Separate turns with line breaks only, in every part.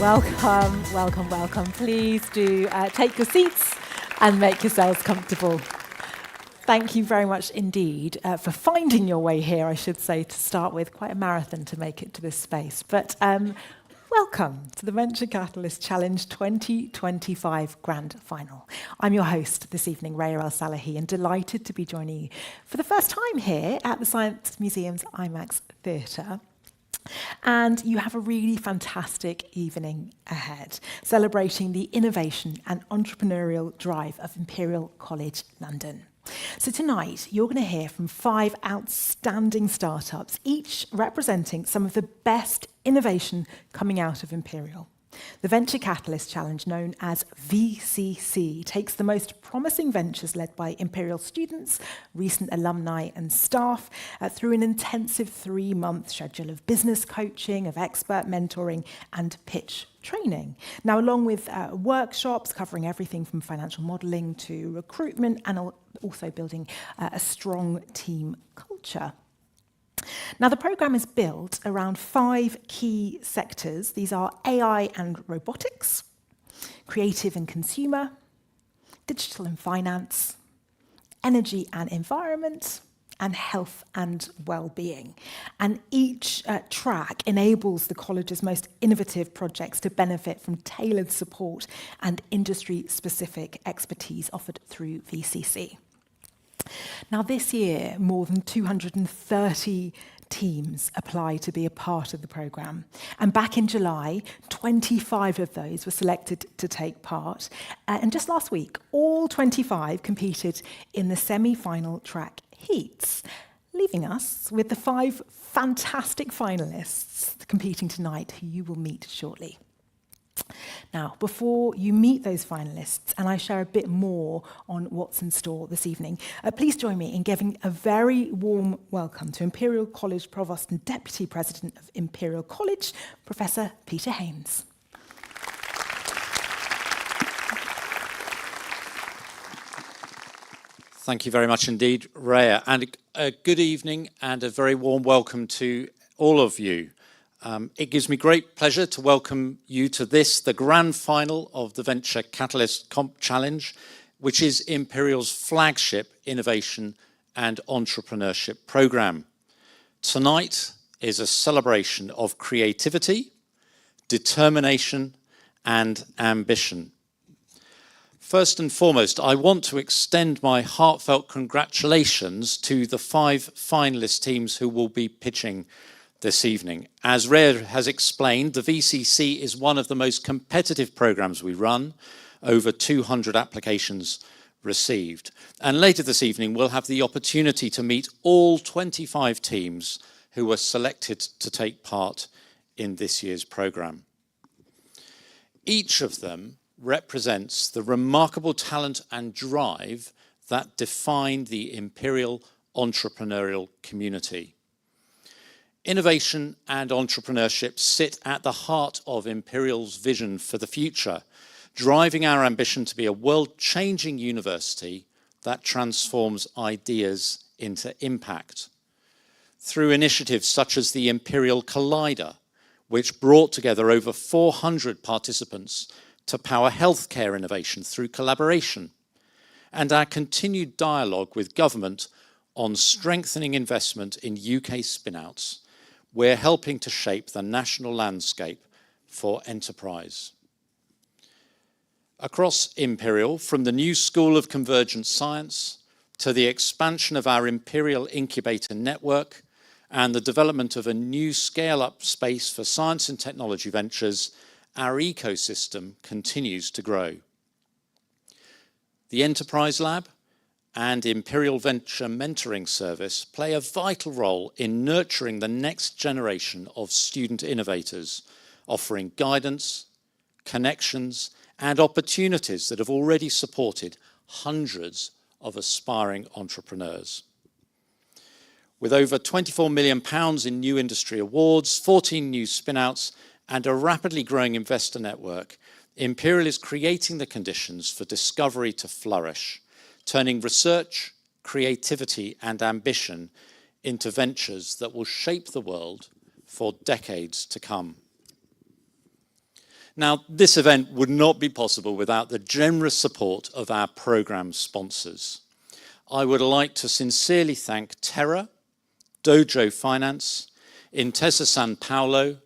Welcome, welcome, welcome. Please do take your seats and make yourselves comfortable. Thank you very much indeed for finding your way here, I should say, to start with. Quite a marathon to make it to this space. But welcome to the Venture Catalyst Challenge 2025 Grand Final. I'm your host this evening, Raya El-Salahi, and delighted to be joining you for the first time here at the Science Museum's IMAX Theatre. And you have a really fantastic evening ahead, celebrating the innovation and entrepreneurial drive of Imperial College London. So tonight, you're going to hear from 5 outstanding startups, each representing some of the best innovation coming out of Imperial. The Venture Catalyst Challenge, known as VCC, takes the most promising ventures led by Imperial students, recent alumni and staff through an intensive 3-month schedule of business coaching, of expert mentoring and pitch training. Now, along with workshops covering everything from financial modelling to recruitment and also building a strong team culture. Now, the programme is built around 5 key sectors. These are AI and robotics, creative and consumer, digital and finance, energy and environment, and health and well-being. And each track enables the college's most innovative projects to benefit from tailored support and industry-specific expertise offered through VCC. Now, this year, more than 230 teams applied to be a part of the programme. And back in July, 25 of those were selected to take part. And just last week, all 25 competed in the semi-final track heats, leaving us with the 5 fantastic finalists competing tonight, who you will meet shortly. Now, before you meet those finalists and I share a bit more on what's in store this evening, please join me in giving a very warm welcome to Imperial College Provost and Deputy President of Imperial College, Professor Peter Haynes.
Thank you very much indeed, Raya, and a good evening and a very warm welcome to all of you. It gives me great pleasure to welcome you to the grand final of the Venture Catalyst Challenge, which is Imperial's flagship innovation and entrepreneurship programme. Tonight is a celebration of creativity, determination, and ambition. First and foremost, I want to extend my heartfelt congratulations to the 5 finalist teams who will be pitching this evening. As Raya has explained, the VCC is one of the most competitive programs we run, over 200 applications received. And later this evening, we'll have the opportunity to meet all 25 teams who were selected to take part in this year's program. Each of them represents the remarkable talent and drive that define the Imperial entrepreneurial community. Innovation and entrepreneurship sit at the heart of Imperial's vision for the future, driving our ambition to be a world-changing university that transforms ideas into impact. Through initiatives such as the Imperial Collider, which brought together over 400 participants to power healthcare innovation through collaboration, and our continued dialogue with government on strengthening investment in UK spin-outs, we're helping to shape the national landscape for enterprise. Across Imperial, from the new School of Convergent Science to the expansion of our Imperial Incubator Network and the development of a new scale-up space for science and technology ventures, our ecosystem continues to grow. The Enterprise Lab and Imperial Venture Mentoring Service play a vital role in nurturing the next generation of student innovators, offering guidance, connections, and opportunities that have already supported hundreds of aspiring entrepreneurs. With over £24 million in new industry awards, 14 new spin-outs, and a rapidly growing investor network, Imperial is creating the conditions for discovery to flourish, turning research, creativity, and ambition into ventures that will shape the world for decades to come. Now, this event would not be possible without the generous support of our programme sponsors. I would like to sincerely thank Terra, Dojo Finance, Intesa San Paolo,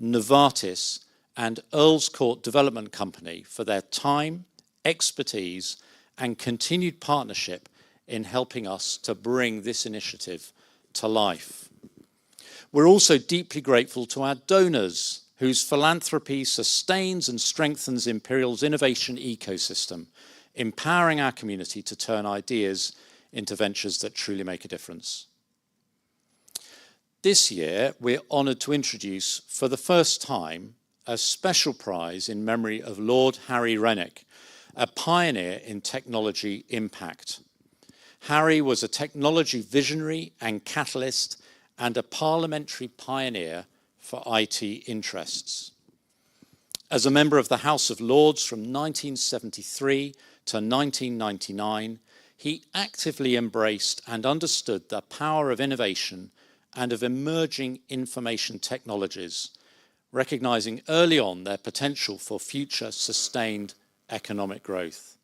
Novartis, and Earls Court Development Company for their time, expertise, and continued partnership in helping us to bring this initiative to life. We're also deeply grateful to our donors, whose philanthropy sustains and strengthens Imperial's innovation ecosystem, empowering our community to turn ideas into ventures that truly make a difference. This year, we're honoured to introduce, for the first time, a special prize in memory of Lord Harry Rennick, a pioneer in technology impact. Harry was a technology visionary and catalyst and a parliamentary pioneer for IT interests. As a member of the House of Lords from 1973 to 1999, he actively embraced and understood the power of innovation and of emerging information technologies, recognising early on their potential for future sustained economic growth.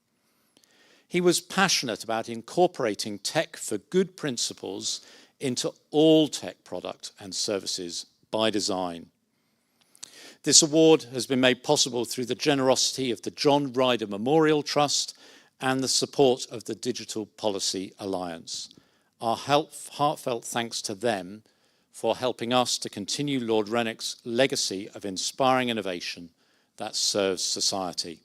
He was passionate about incorporating tech for good principles into all tech product and services by design. This award has been made possible through the generosity of the John Ryder Memorial Trust and the support of the Digital Policy Alliance. Our heartfelt thanks to them for helping us to continue Lord Rennick's legacy of inspiring innovation that serves society.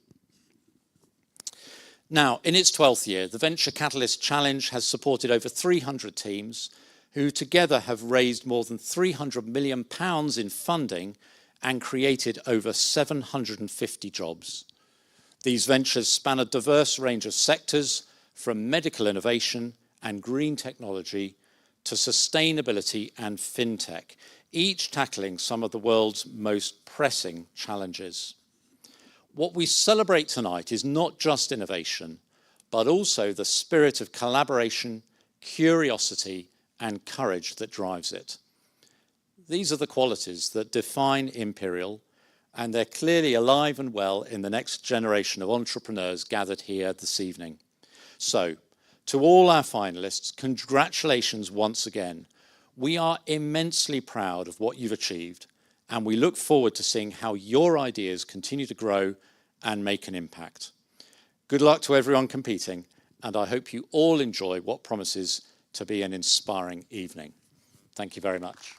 Now, in its 12th year, the Venture Catalyst Challenge has supported over 300 teams who together have raised more than £300 million in funding and created over 750 jobs. These ventures span a diverse range of sectors, from medical innovation and green technology to sustainability and fintech, each tackling some of the world's most pressing challenges. What we celebrate tonight is not just innovation, but also the spirit of collaboration, curiosity, and courage that drives it. These are the qualities that define Imperial, and they're clearly alive and well in the next generation of entrepreneurs gathered here this evening. So, to all our finalists, congratulations once again. We are immensely proud of what you've achieved, and we look forward to seeing how your ideas continue to grow and make an impact. Good luck to everyone competing, and I hope you all enjoy what promises to be an inspiring evening. Thank you very much.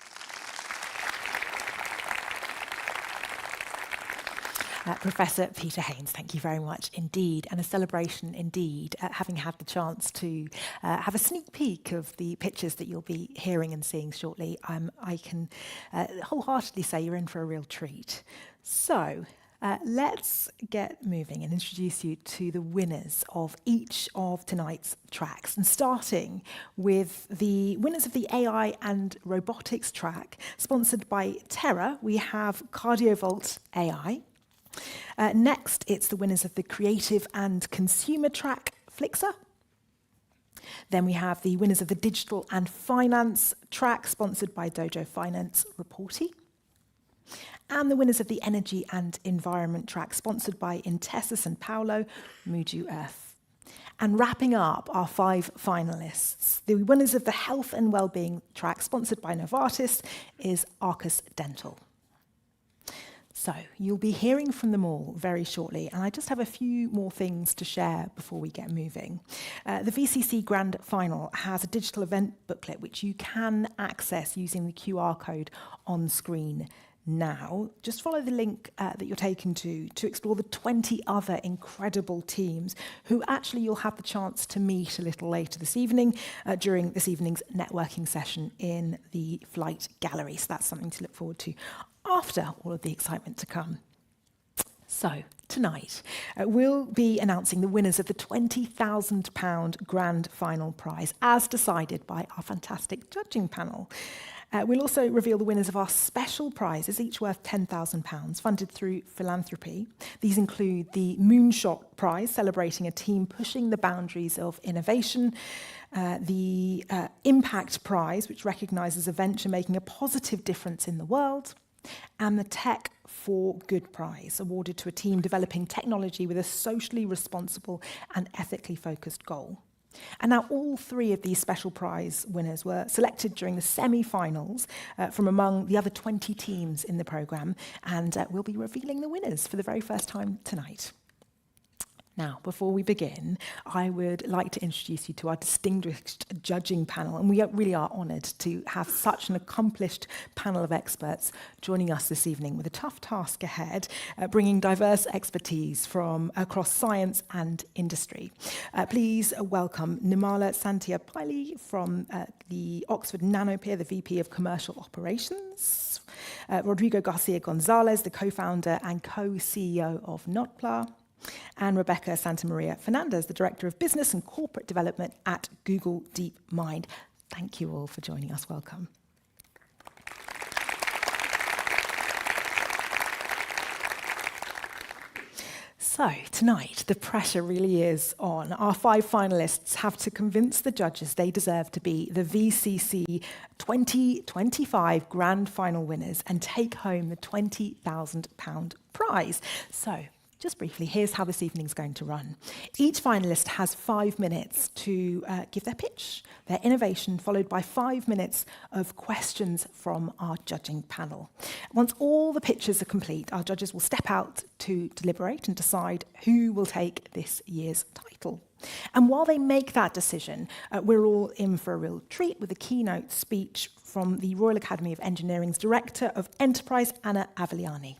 Professor Peter Haynes, thank you very much indeed, and a celebration indeed, having had the chance to have a sneak peek of the pictures that you'll be hearing and seeing shortly. I can wholeheartedly say you're in for a real treat. So let's get moving and introduce you to the winners of each of tonight's tracks, and starting with the winners of the AI and Robotics track, sponsored by Terra. We have CardioVault AI. Next, it's the winners of the Creative and Consumer track, Flixer. Then we have the winners of the Digital and Finance track, sponsored by Dojo Finance, Reporty. And the winners of the Energy and Environment track, sponsored by Intesa San Paolo, Muju Earth. And wrapping up our 5 finalists, the winners of the Health and Wellbeing track, sponsored by Novartis, is Arcus Dental. So you'll be hearing from them all very shortly, and I just have a few more things to share before we get moving. The VCC Grand Final has a digital event booklet which you can access using the QR code on screen now. Just follow the link that you're taken to explore the 20 other incredible teams who actually you'll have the chance to meet a little later this evening during this evening's networking session in the Flight Gallery. So that's something to look forward to after all of the excitement to come. So tonight, we'll be announcing the winners of the £20,000 Grand Final prize, as decided by our fantastic judging panel. We'll also reveal the winners of our special prizes, each worth £10,000, funded through philanthropy. These include the Moonshot Prize, celebrating a team pushing the boundaries of innovation, the Impact Prize, which recognises a venture making a positive difference in the world, and the Tech for Good prize, awarded to a team developing technology with a socially responsible and ethically focused goal. And now all three of these special prize winners were selected during the semi-finals from among the other 20 teams in the programme, and we'll be revealing the winners for the very first time tonight. Now, before we begin, I would like to introduce you to our distinguished judging panel, and we really are honoured to have such an accomplished panel of experts joining us this evening with a tough task ahead, bringing diverse expertise from across science and industry. Please welcome Nimala Santiapalli from the Oxford Nanopeer, the VP of Commercial Operations, Rodrigo Garcia Gonzalez, the co-founder and co-CEO of Notpla, and Rebecca Santamaria Fernandez, the Director of Business and Corporate Development at Google DeepMind. Thank you all for joining us. Welcome. So tonight, the pressure really is on. Our 5 finalists have to convince the judges they deserve to be the VCC 2025 Grand Final winners and take home the £20,000 prize. So, just briefly, here's how this evening's going to run. Each finalist has 5 minutes to give their pitch, their innovation, followed by 5 minutes of questions from our judging panel. Once all the pitches are complete, our judges will step out to deliberate and decide who will take this year's title. And while they make that decision, we're all in for a real treat with a keynote speech from the Royal Academy of Engineering's Director of Enterprise, Anna Avellani.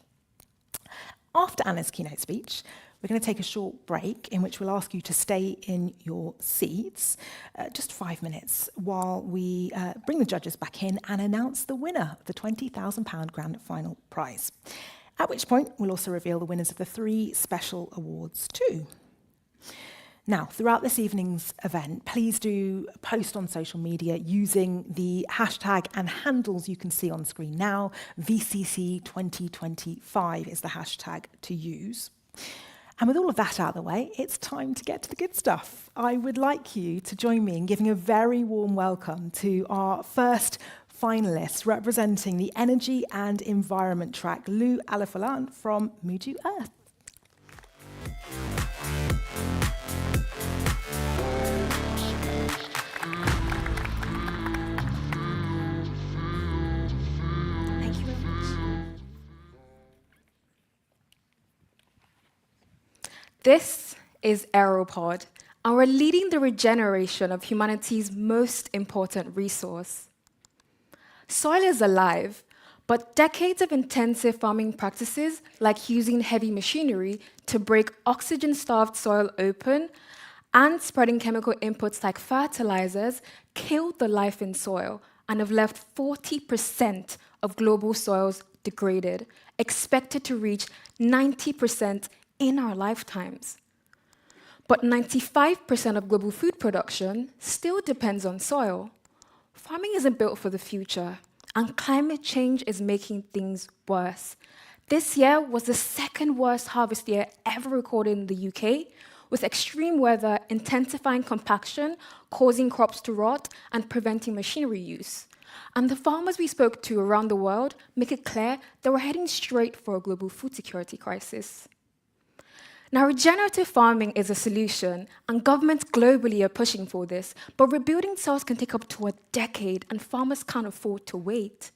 After Anna's keynote speech, we're going to take a short break in which we'll ask you to stay in your seats, just 5 minutes, while we bring the judges back in and announce the winner of the £20,000 Grand Final prize. At which point, we'll also reveal the winners of the 3 special awards too. Now, throughout this evening's event, please do post on social media using the hashtag and handles you can see on screen now. VCC2025 is the hashtag to use. And with all of that out of the way, it's time to get to the good stuff. I would like you to join me in giving a very warm welcome to our first finalists representing the energy and environment track, Lou Alafalan from Muju Earth.
This is Aeropod, and we're leading the regeneration of humanity's most important resource. Soil is alive, but decades of intensive farming practices, like using heavy machinery to break oxygen-starved soil open and spreading chemical inputs like fertilizers, killed the life in soil and have left 40% of global soils degraded, expected to reach 90% in our lifetimes. But 95% of global food production still depends on soil. Farming isn't built for the future, and climate change is making things worse. This year was the second worst harvest year ever recorded in the UK, with extreme weather intensifying compaction, causing crops to rot, and preventing machinery use. And the farmers we spoke to around the world make it clear that we're heading straight for a global food security crisis. Now, regenerative farming is a solution, and governments globally are pushing for this, but rebuilding soils can take up to a decade, and farmers can't afford to wait.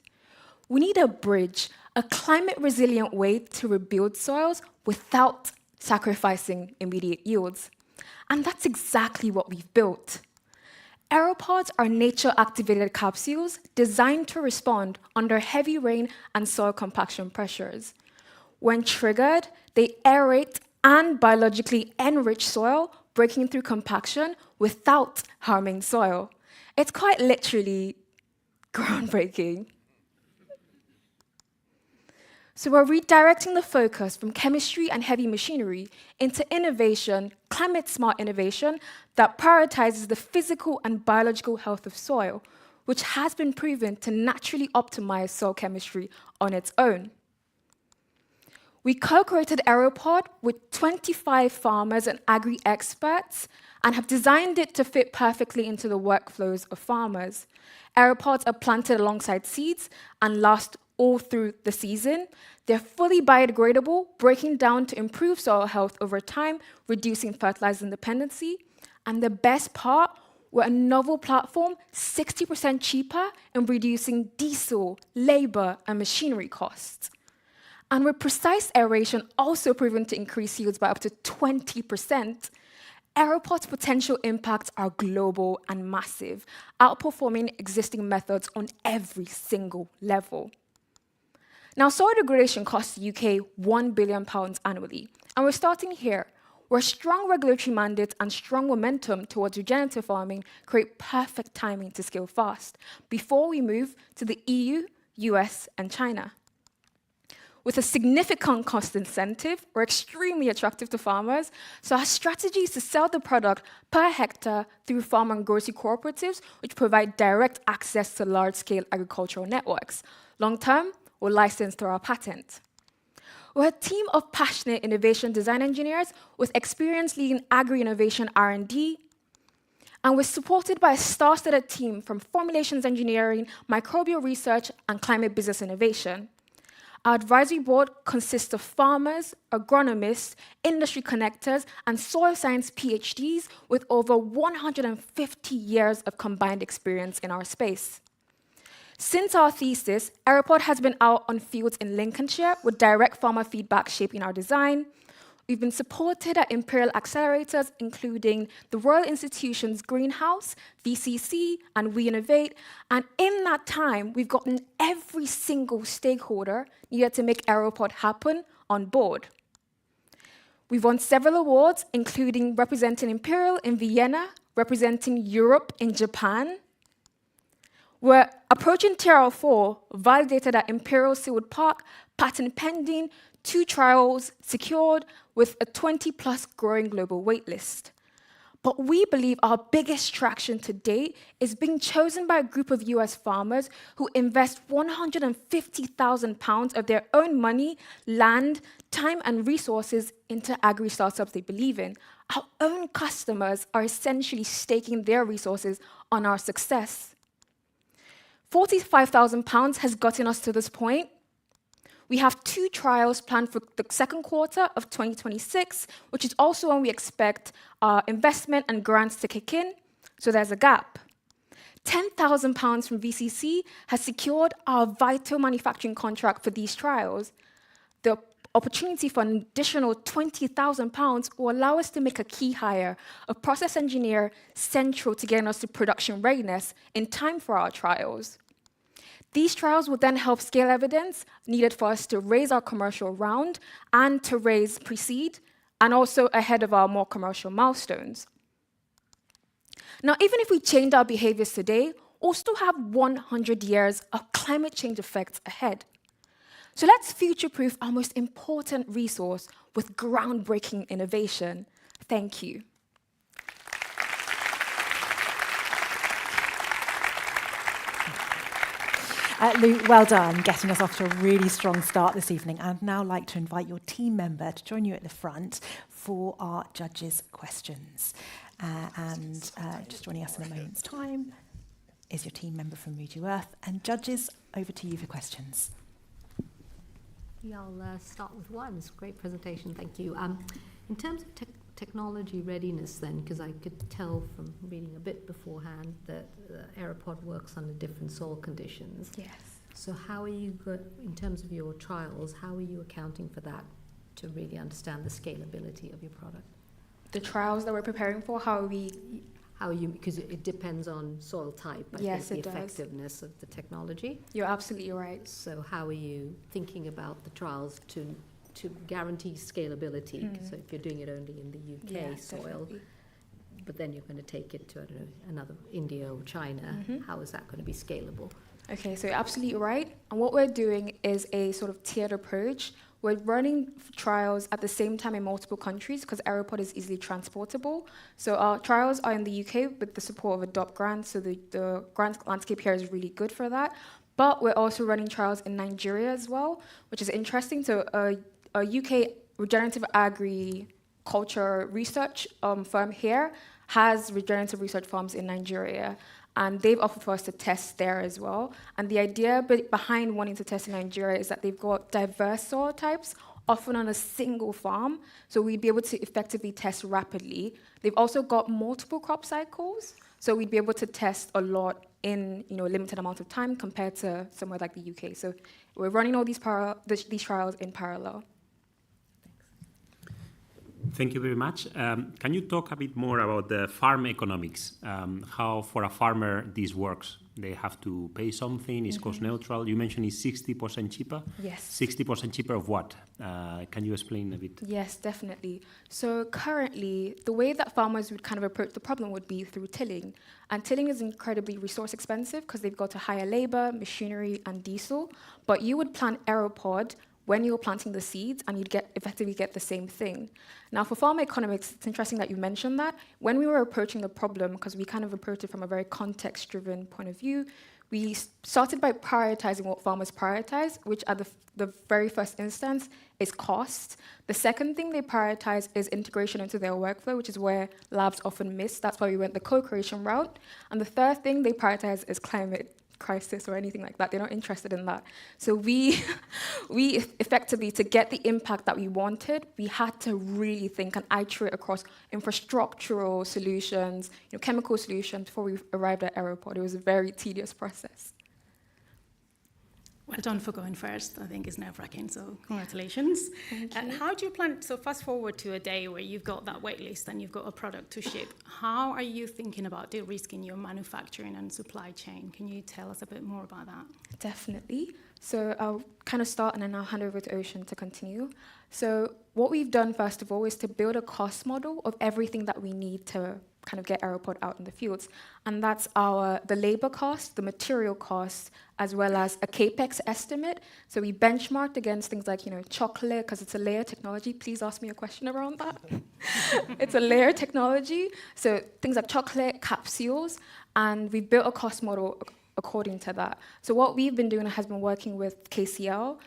We need a bridge, a climate-resilient way to rebuild soils without sacrificing immediate yields. And that's exactly what we've built. Aeropods are nature-activated capsules designed to respond under heavy rain and soil compaction pressures. When triggered, they aerate and biologically enrich soil, breaking through compaction without harming soil. It's quite literally groundbreaking. So we're redirecting the focus from chemistry and heavy machinery into innovation, climate-smart innovation that prioritizes the physical and biological health of soil, which has been proven to naturally optimize soil chemistry on its own. We co-created Aeropod with 25 farmers and agri-experts and have designed it to fit perfectly into the workflows of farmers. Aeropods are planted alongside seeds and last all through the season. They're fully biodegradable, breaking down to improve soil health over time, reducing fertilizer dependency. And the best part, we're a novel platform, 60% cheaper in reducing diesel, labor, and machinery costs. And with precise aeration also proven to increase yields by up to 20%, Aeropod's potential impacts are global and massive, outperforming existing methods on every single level. Now, soil degradation costs the UK £1 billion annually, and we're starting here, where strong regulatory mandates and strong momentum towards regenerative farming create perfect timing to scale fast before we move to the EU, US, and China. With a significant cost incentive, we're extremely attractive to farmers, so our strategy is to sell the product per hectare through farm and grocery cooperatives, which provide direct access to large-scale agricultural networks. Long-term, we're licensed through our patent. We're a team of passionate innovation design engineers with experience leading agri-innovation R&D, and we're supported by a star-studded team from formulations engineering, microbial research, and climate business innovation. Our advisory board consists of farmers, agronomists, industry connectors, and soil science PhDs with over 150 years of combined experience in our space. Since our thesis, Aeropod has been out on fields in Lincolnshire with direct farmer feedback shaping our design. We've been supported at Imperial accelerators, including the Royal Institution's Greenhouse, VCC, and We Innovate. And in that time, we've gotten every single stakeholder needed to make Aeropod happen on board. We've won several awards, including representing Imperial in Vienna, representing Europe in Japan. We're approaching TRL4, validated at Imperial Seawood Park, patent pending, 2 trials secured with a 20-plus growing global waitlist. But we believe our biggest traction to date is being chosen by a group of US farmers who invest £150,000 of their own money, land, time, and resources into agri-startups they believe in. Our own customers are essentially staking their resources on our success. £45,000 has gotten us to this point. We have 2 trials planned for the second quarter of 2026, which is also when we expect our investment and grants to kick in, so there's a gap. £10,000 from VCC has secured our vital manufacturing contract for these trials. The opportunity for an additional £20,000 will allow us to make a key hire, a process engineer central to getting us to production readiness in time for our trials. These trials will then help scale evidence needed for us to raise our commercial round and to raise pre-seed, and also ahead of our more commercial milestones. Now, even if we change our behaviors today, we'll still have 100 years of climate change effects ahead. So let's future-proof our most important resource with groundbreaking innovation. Thank you.
Lou, well done getting us off to a really strong start this evening. I'd now like to invite your team member to join you at the front for our judges' questions. Just joining us in a moment's time is your team member from Read You Earth. And judges, over to you for questions.
Yeah, I'll start with one. It's a great presentation, thank you. In terms of technology readiness then, because I could tell from reading a bit beforehand that Aeropod works under different soil conditions.
Yes.
So how are you, in terms of your trials, how are you accounting for that to really understand the scalability of your product?
The trials that we're preparing for, how are you,
because it depends on soil type, I
Yes,
think,
it
the
does.
effectiveness of the technology.
You're absolutely right.
So how are you thinking about the trials to guarantee scalability? So if you're doing it only in the UK soil,
definitely.
but then you're going to take it to, I don't know, another India or China, how is that going to be scalable?
Okay, so you're absolutely right. And what we're doing is a sort of tiered approach. We're running trials at the same time in multiple countries because Aeropod is easily transportable. So our trials are in the UK with the support of Adopt grants, so the grant landscape here is really good for that. But we're also running trials in Nigeria as well, which is interesting. So a UK regenerative agriculture research firm here has regenerative research farms in Nigeria. and they've offered for us to test there as well. And the idea behind wanting to test in Nigeria is that they've got diverse soil types, often on a single farm, so we'd be able to effectively test rapidly. They've also got multiple crop cycles, so we'd be able to test a lot in a limited amount of time compared to somewhere like the UK. So we're running all these trials in parallel.
Thank you very much. Can you talk a bit more about the farm economics? How, for a farmer, this works? They have to pay something, it's cost neutral. You mentioned it's 60% cheaper?
Yes.
60% cheaper of what? Can you explain a bit?
Yes, definitely. So currently, the way that farmers would kind of approach the problem would be through tilling. And tilling is incredibly resource expensive because they've got to hire labor, machinery, and diesel. But you would plant aeropod when you're planting the seeds, and you'd effectively get the same thing. Now, for farm economics, it's interesting that you mentioned that. When we were approaching the problem, because we kind of approached it from a very context-driven point of view, we started by prioritizing what farmers prioritize, which at the very first instance is cost. The second thing they prioritize is integration into their workflow, which is where labs often miss. That's why we went the co-creation route. And the third thing they prioritize is climate crisis or anything like that. They're not interested in that. So we effectively, to get the impact that we wanted, we had to really think and iterate across infrastructural solutions, chemical solutions before we arrived at Aeropod. It was a very tedious process.
Well done for going first. I think it's nerve-wracking, so congratulations. How do you plan, so fast forward to a day where you've got that wait list and you've got a product to ship. How are you thinking about de-risking your manufacturing and supply chain? Can you tell us a bit more about that?
Definitely. So I'll kind of start and then I'll hand over to Ocean to continue. So what we've done, first of all, is to build a cost model of everything that we need to kind of get Aeropod out in the fields. And that's the labor cost, the material cost, as well as a capex estimate. So we benchmarked against things like, chocolate, because it's a layer technology. Please ask me a question around that. It's a layer technology. So things like chocolate, capsules, and we built a cost model according to that. So what we've been doing has been working with KCL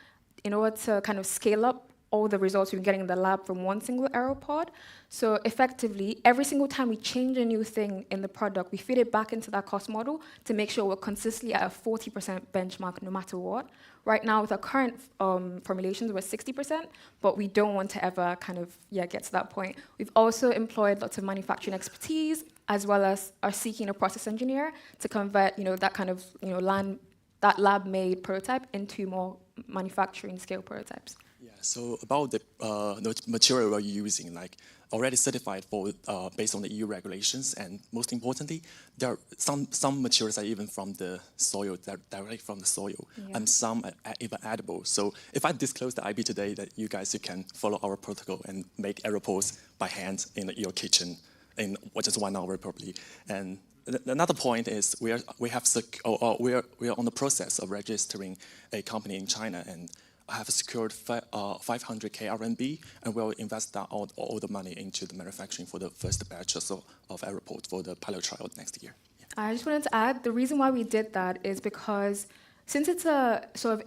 in order to kind of scale up all the results we've been getting in the lab from one single Aeropod. So effectively, every single time we change a new thing in the product, we feed it back into that cost model to make sure we're consistently at a 40% benchmark no matter what. Right now, with our current formulations, we're 60%, but we don't want to ever kind of get to that point. We've also employed lots of manufacturing expertise, as well as are seeking a process engineer to convert that kind of that lab-made prototype into more manufacturing scale prototypes.
Yeah, so about the material we're using, like already certified for based on the EU regulations, and most importantly, there are some materials are even from the soil, directly from the soil, and some are even edible. So if I disclose the IP today, that you can follow our protocol and make aeropods by hand in your kitchen in just 1 hour probably. And another point is we are on the process of registering a company in China, and I have secured 500k RMB, and we'll invest all the money into the manufacturing for the first batch of Aeropod for the pilot trial next year. Yeah.
I just wanted to add, the reason why we did that is because since it's a sort of,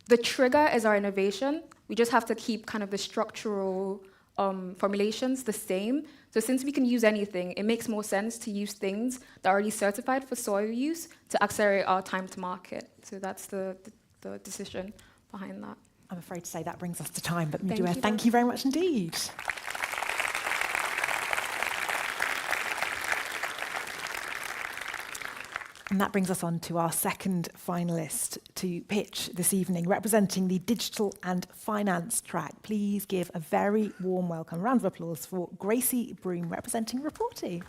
the trigger is our innovation, we just have to keep kind of the structural formulations the same. So since we can use anything, it makes more sense to use things that are already certified for soil use to accelerate our time to market. So that's the decision behind that.
I'm afraid to say that brings us to time, but
Thank
Midua,
you.
thank you very much indeed. And that brings us on to our second finalist to pitch this evening, representing the digital and finance track. Please give a very warm welcome, round of applause for Gracie Broom, representing Robotics.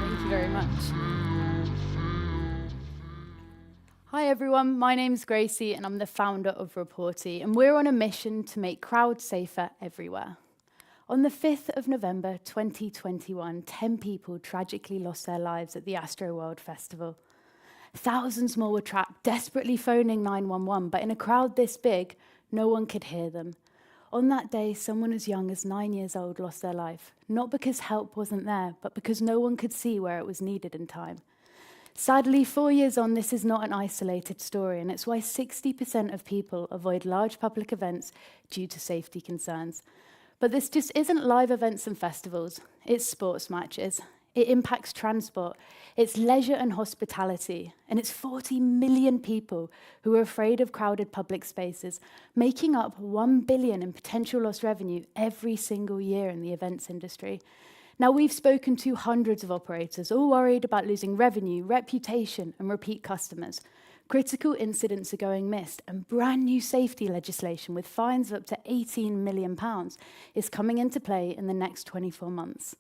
Thank you very much. Hi everyone, my name's Gracie and I'm the founder of Robotics, and we're on a mission to make crowds safer everywhere. On the 5th of November 2021, 10 people tragically lost their lives at the Astroworld Festival. Thousands more were trapped, desperately phoning 911, but in a crowd this big, no one could hear them. On that day, someone as young as 9 years old lost their life, not because help wasn't there, but because no one could see where it was needed in time. Sadly, 4 years on, this is not an isolated story, and it's why 60% of people avoid large public events due to safety concerns. But this just isn't live events and festivals, it's sports matches. It impacts transport, it's leisure and hospitality, and it's 40 million people who are afraid of crowded public spaces, making up 1 billion in potential lost revenue every single year in the events industry. Now, we've spoken to hundreds of operators, all worried about losing revenue, reputation, and repeat customers. Critical incidents are going missed, and brand new safety legislation with fines of up to £18 million is coming into play in the next 24 months.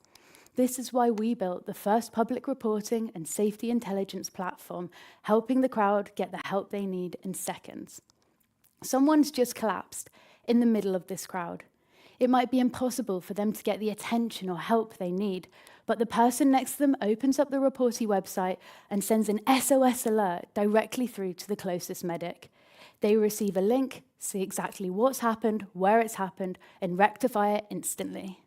This is why we built the first public reporting and safety intelligence platform, helping the crowd get the help they need in seconds. Someone's just collapsed in the middle of this crowd. It might be impossible for them to get the attention or help they need, but the person next to them opens up the Reporty website and sends an SOS alert directly through to the closest medic. They receive a link, see exactly what's happened, where it's happened, and rectify it instantly.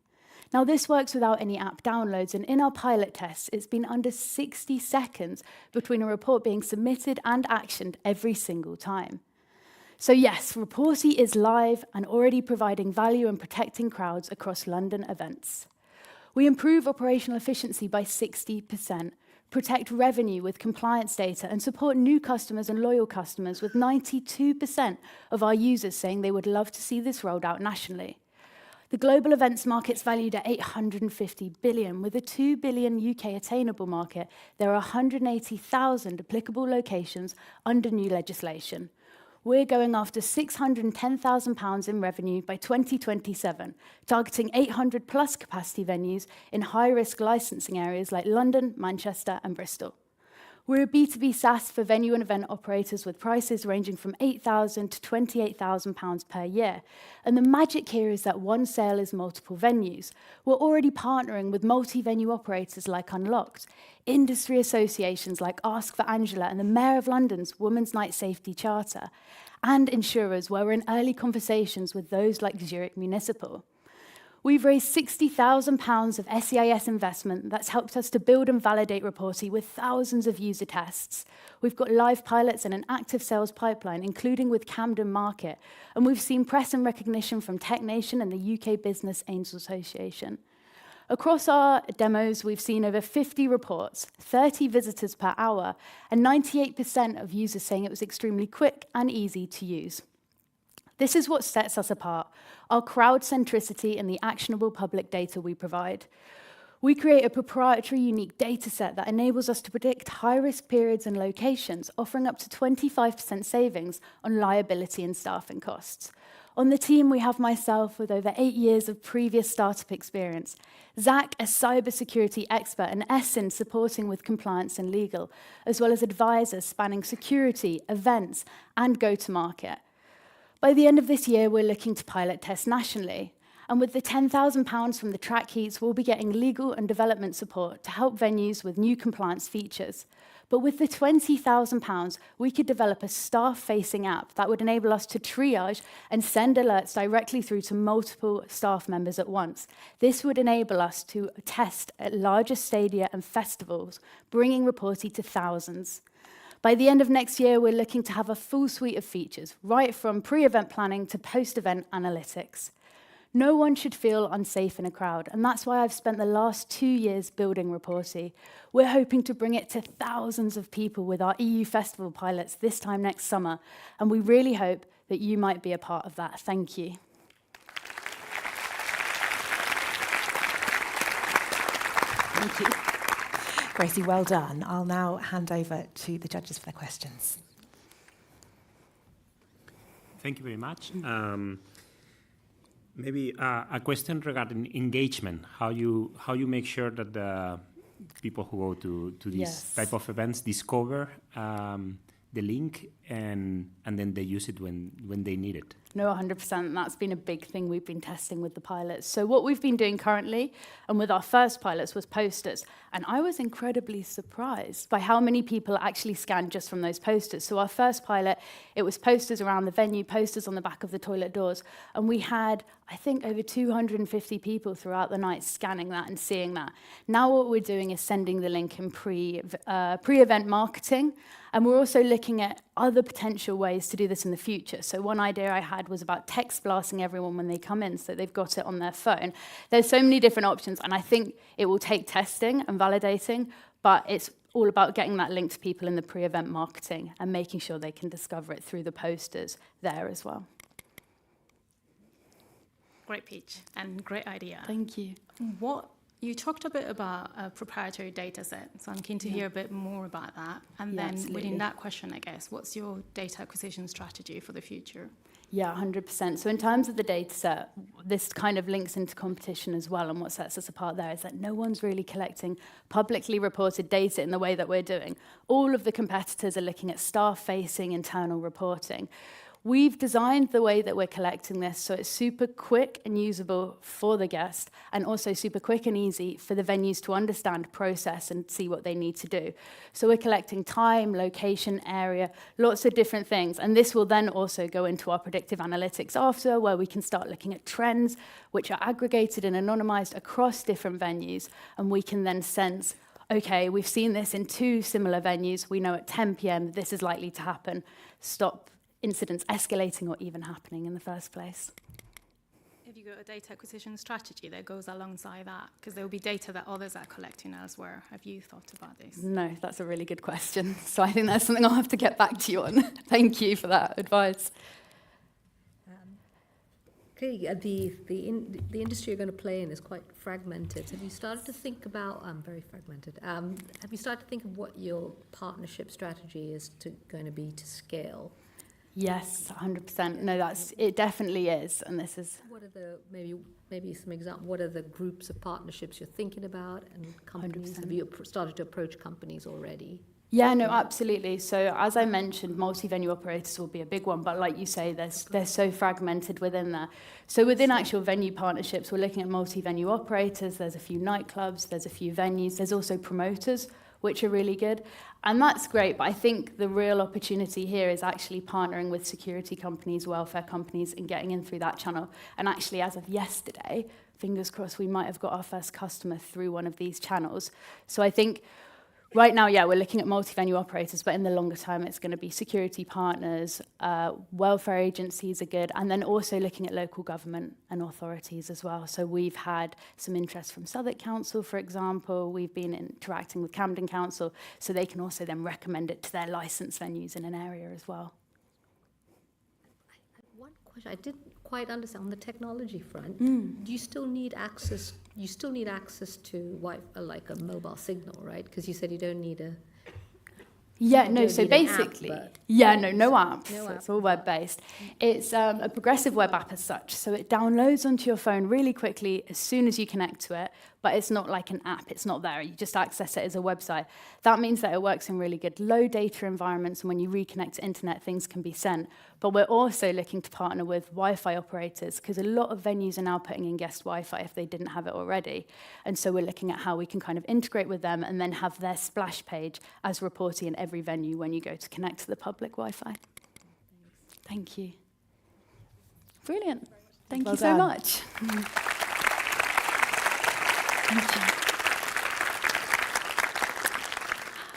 Now, this works without any app downloads, and in our pilot tests, it's been under 60 seconds between a report being submitted and actioned every single time. So yes, Reporty is live and already providing value and protecting crowds across London events. We improve operational efficiency by 60%, protect revenue with compliance data, and support new customers and loyal customers, with 92% of our users saying they would love to see this rolled out nationally. The global events market's valued at 850 billion. With a 2 billion UK attainable market, there are 180,000 applicable locations under new legislation. We're going after £610,000 in revenue by 2027, targeting 800 plus capacity venues in high-risk licensing areas like London, Manchester, and Bristol. We're a B2B SaaS for venue and event operators with prices ranging from £8,000 to £28,000 per year. And the magic here is that one sale is multiple venues. We're already partnering with multi-venue operators like Unlocked, industry associations like Ask for Angela and the Mayor of London's Women's Night Safety Charter, and insurers where we're in early conversations with those like Zurich Municipal. We've raised £60,000 of SEIS investment that's helped us to build and validate Reporty with thousands of user tests. We've got live pilots and an active sales pipeline, including with Camden Market, and we've seen press and recognition from Tech Nation and the UK Business Angels Association. Across our demos, we've seen over 50 reports, 30 visitors per hour, and 98% of users saying it was extremely quick and easy to use. This is what sets us apart, our crowd centricity and the actionable public data we provide. We create a proprietary, unique data set that enables us to predict high-risk periods and locations, offering up to 25% savings on liability and staffing costs. On the team, we have myself with over 8 years of previous startup experience, Zach, a cybersecurity expert, and Essen supporting with compliance and legal, as well as advisors spanning security, events, and go-to-market. By the end of this year, we're looking to pilot test nationally. And with the £10,000 from the track heats, we'll be getting legal and development support to help venues with new compliance features. But with the £20,000, we could develop a staff-facing app that would enable us to triage and send alerts directly through to multiple staff members at once. This would enable us to test at larger stadia and festivals, bringing Reporty to thousands. By the end of next year, we're looking to have a full suite of features, right from pre-event planning to post-event analytics. No one should feel unsafe in a crowd, and that's why I've spent the last 2 years building Reporty. We're hoping to bring it to thousands of people with our EU Festival pilots this time next summer, and we really hope that you might be a part of that. Thank you.
Thank you. Gracie, well done. I'll now hand over to the judges for their questions.
Thank you very much. Maybe a question regarding engagement. How you make sure that the people who go to these type of events discover the link and then they use it when they need it.
No, 100%. That's been a big thing we've been testing with the pilots. So what we've been doing currently, and with our first pilots, was posters. And I was incredibly surprised by how many people actually scanned just from those posters. So our first pilot, it was posters around the venue, posters on the back of the toilet doors. And we had, I think, over 250 people throughout the night scanning that and seeing that. Now what we're doing is sending the link in pre-event marketing. And we're also looking at other potential ways to do this in the future. So one idea I had was about text blasting everyone when they come in so they've got it on their phone. There's so many different options, and I think it will take testing and validating, but it's all about getting that link to people in the pre-event marketing and making sure they can discover it through the posters there as well.
Great pitch and great idea.
Thank you.
You talked a bit about a proprietary data set, so I'm keen to hear a bit more about that. And then within that question, I guess, what's your data acquisition strategy for the future?
Yeah, 100%. So in terms of the data set, this kind of links into competition as well, and what sets us apart there is that no one's really collecting publicly reported data in the way that we're doing. All of the competitors are looking at staff-facing internal reporting. We've designed the way that we're collecting this so it's super quick and usable for the guest, and also super quick and easy for the venues to understand, process, and see what they need to do. So we're collecting time, location, area, lots of different things. And this will then also go into our predictive analytics after, where we can start looking at trends, which are aggregated and anonymized across different venues. And we can then sense, okay, we've seen this in 2 similar venues. We know at 10 p.m. this is likely to happen. Stop incidents escalating or even happening in the first place.
Have you got a data acquisition strategy that goes alongside that? Because there will be data that others are collecting elsewhere. Have you thought about this?
No, that's a really good question. So I think that's something I'll have to get back to you on. Thank you for that advice.
Clearly, the industry you're going to play in is quite fragmented. Have you started to think about, very fragmented, have you started to think of what your partnership strategy is going to be to scale?
Yes, 100%. No, it definitely is, and this is.
What are the maybe some example? What are the groups of partnerships you're thinking about, and companies? 100%. Have you started to approach companies already?
Yeah, no, absolutely. So as I mentioned, multi-venue operators will be a big one, but like you say, they're so fragmented within there. So within actual venue partnerships, we're looking at multi-venue operators. There's a few nightclubs, there's a few venues, there's also promoters, which are really good. And that's great, but I think the real opportunity here is actually partnering with security companies, welfare companies, and getting in through that channel. And actually, as of yesterday, fingers crossed, we might have got our first customer through one of these channels. So I think right now, yeah, we're looking at multi-venue operators, but in the longer term, it's going to be security partners, welfare agencies are good, and then also looking at local government and authorities as well. So we've had some interest from Southwark Council, for example. We've been interacting with Camden Council, so they can also then recommend it to their licensed venues in an area as well.
One question I didn't quite understand on the technology front. Do you still need access? You still need access to like a mobile signal, right? Because you said you don't need a.
Yeah, no, so basically, no apps. No it's all web-based. It's a progressive web app as such, so it downloads onto your phone really quickly as soon as you connect to it, but it's not like an app, it's not there, you just access it as a website. That means that it works in really good low data environments, and when you reconnect to internet, things can be sent. But we're also looking to partner with Wi-Fi operators, because a lot of venues are now putting in guest Wi-Fi if they didn't have it already. And so we're looking at how we can kind of integrate with them and then have their splash page as reporting in every venue when you go to connect to the public Wi-Fi. Thank you. Brilliant. Thank you so much. Thank you.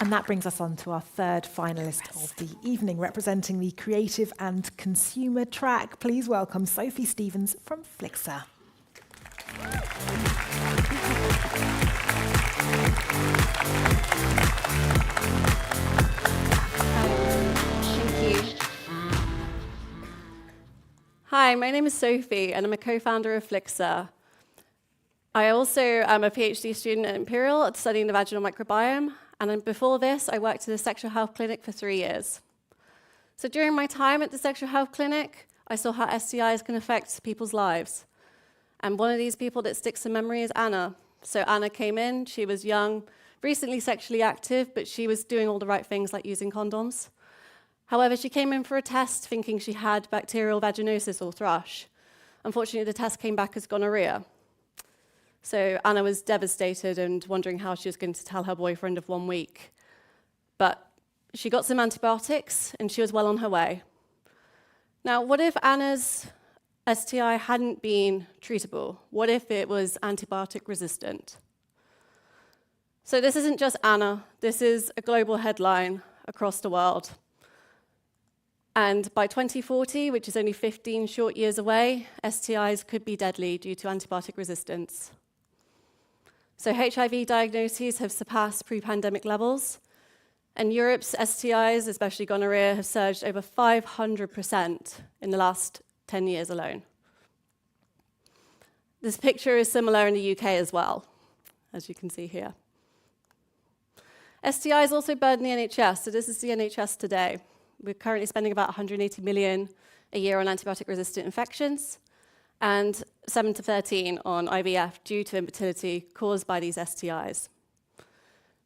And that brings us on to our third finalist of the evening, representing the creative and consumer track. Please welcome Sophie Stevens from Flixer.
Thank you. Hi, my name is Sophie, and I'm a co-founder of Flixer. I also am a PhD student at Imperial studying the vaginal microbiome, and then before this, I worked at a sexual health clinic for 3 years. So during my time at the sexual health clinic, I saw how STIs can affect people's lives. And one of these people that sticks in memory is Anna. So Anna came in, she was young, recently sexually active, but she was doing all the right things like using condoms. However, she came in for a test thinking she had bacterial vaginosis or thrush. Unfortunately, the test came back as gonorrhea. So Anna was devastated and wondering how she was going to tell her boyfriend of 1 week. But she got some antibiotics and she was well on her way. Now, what if Anna's STI hadn't been treatable? What if it was antibiotic resistant? So this isn't just Anna, this is a global headline across the world. And by 2040, which is only 15 short years away, STIs could be deadly due to antibiotic resistance. So HIV diagnoses have surpassed pre-pandemic levels, and Europe's STIs, especially gonorrhea, have surged over 500% in the last 10 years alone. This picture is similar in the UK as well, as you can see here. STIs also burden the NHS, so this is the NHS today. We're currently spending about 180 million a year on antibiotic-resistant infections and 7 to 13 on IVF due to infertility caused by these STIs.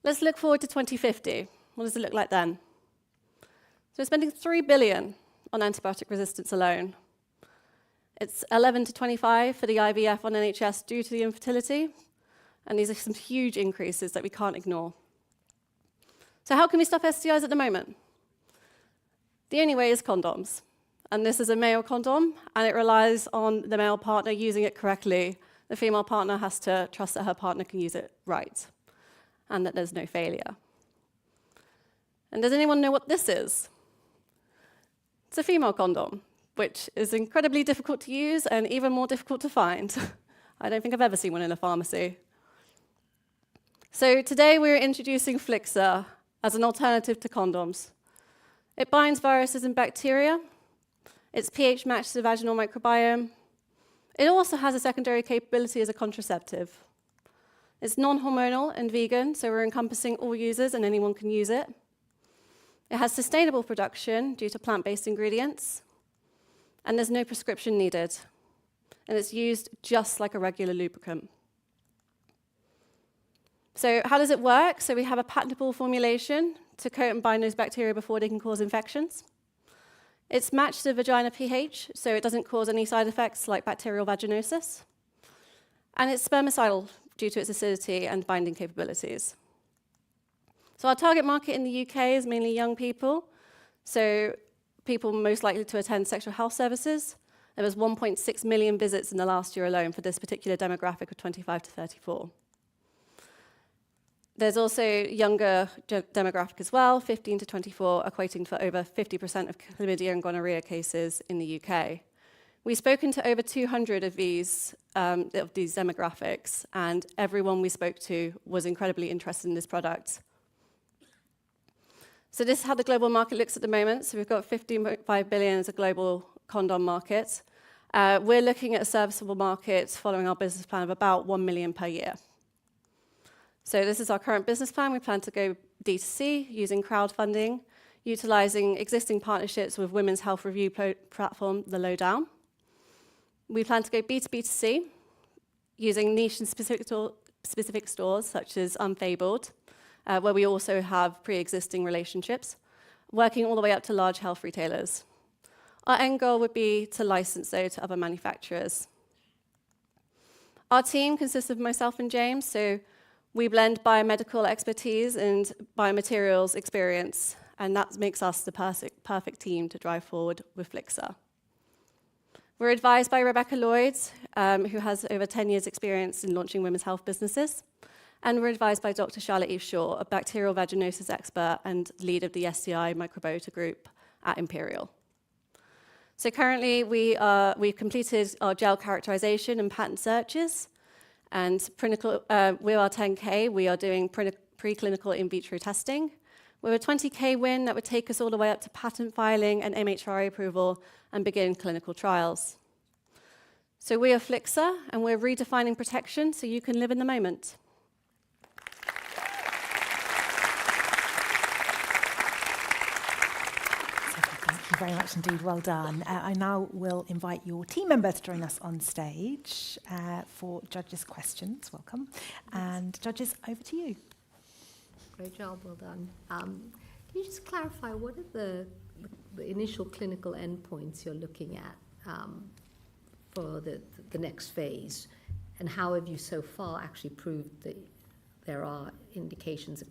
Let's look forward to 2050. What does it look like then? So we're spending 3 billion on antibiotic resistance alone. It's 11 to 25 for the IVF on NHS due to the infertility, and these are some huge increases that we can't ignore. So how can we stop STIs at the moment? The only way is condoms. And this is a male condom, and it relies on the male partner using it correctly. The female partner has to trust that her partner can use it right, and that there's no failure. And does anyone know what this is? It's a female condom, which is incredibly difficult to use and even more difficult to find. I don't think I've ever seen one in a pharmacy. So today we're introducing Flixa as an alternative to condoms. It binds viruses and bacteria. It's pH matched to the vaginal microbiome. It also has a secondary capability as a contraceptive. It's non-hormonal and vegan, so we're encompassing all users and anyone can use it. It has sustainable production due to plant-based ingredients, and there's no prescription needed. And it's used just like a regular lubricant. So how does it work? So we have a patentable formulation to coat and bind those bacteria before they can cause infections. It's matched to vagina pH, so it doesn't cause any side effects like bacterial vaginosis. And it's spermicidal due to its acidity and binding capabilities. So our target market in the UK is mainly young people, so people most likely to attend sexual health services. There was 1.6 million visits in the last year alone for this particular demographic of 25 to 34. There's also younger demographic as well, 15 to 24, equating for over 50% of chlamydia and gonorrhea cases in the UK. We've spoken to over 200 of these demographics, and everyone we spoke to was incredibly interested in this product. So this is how the global market looks at the moment. So we've got 15.5 billion as a global condom market. We're looking at a serviceable market following our business plan of about 1 million per year. So this is our current business plan. We plan to go D2C using crowdfunding, utilizing existing partnerships with women's health review platform, The Lowdown. We plan to go B2B2C using niche and specific stores such as Unfabled, where we also have pre-existing relationships, working all the way up to large health retailers. Our end goal would be to license those to other manufacturers. Our team consists of myself and James, so we blend biomedical expertise and biomaterials experience, and that makes us the perfect team to drive forward with Flixa. We're advised by Rebecca Lloyd, who has over 10 years' experience in launching women's health businesses, and we're advised by Dr. Charlotte Eve Shaw, a bacterial vaginosis expert and lead of the STI microbiota group at Imperial. So currently, we've completed our gel characterization and patent searches. And with our 10K, we are doing preclinical in vitro testing. We have a 20K win that would take us all the way up to patent filing and MHRA approval and begin clinical trials. So we are Flixa, and we're redefining protection so you can live in the moment.
Thank you very much indeed. Well done. I now will invite your team member to join us on stage for judges' questions. Welcome. And judges, over to you.
Great job, well done. Can you just clarify what are the initial clinical endpoints you're looking at for the next phase, and how have you so far actually proved that there are indications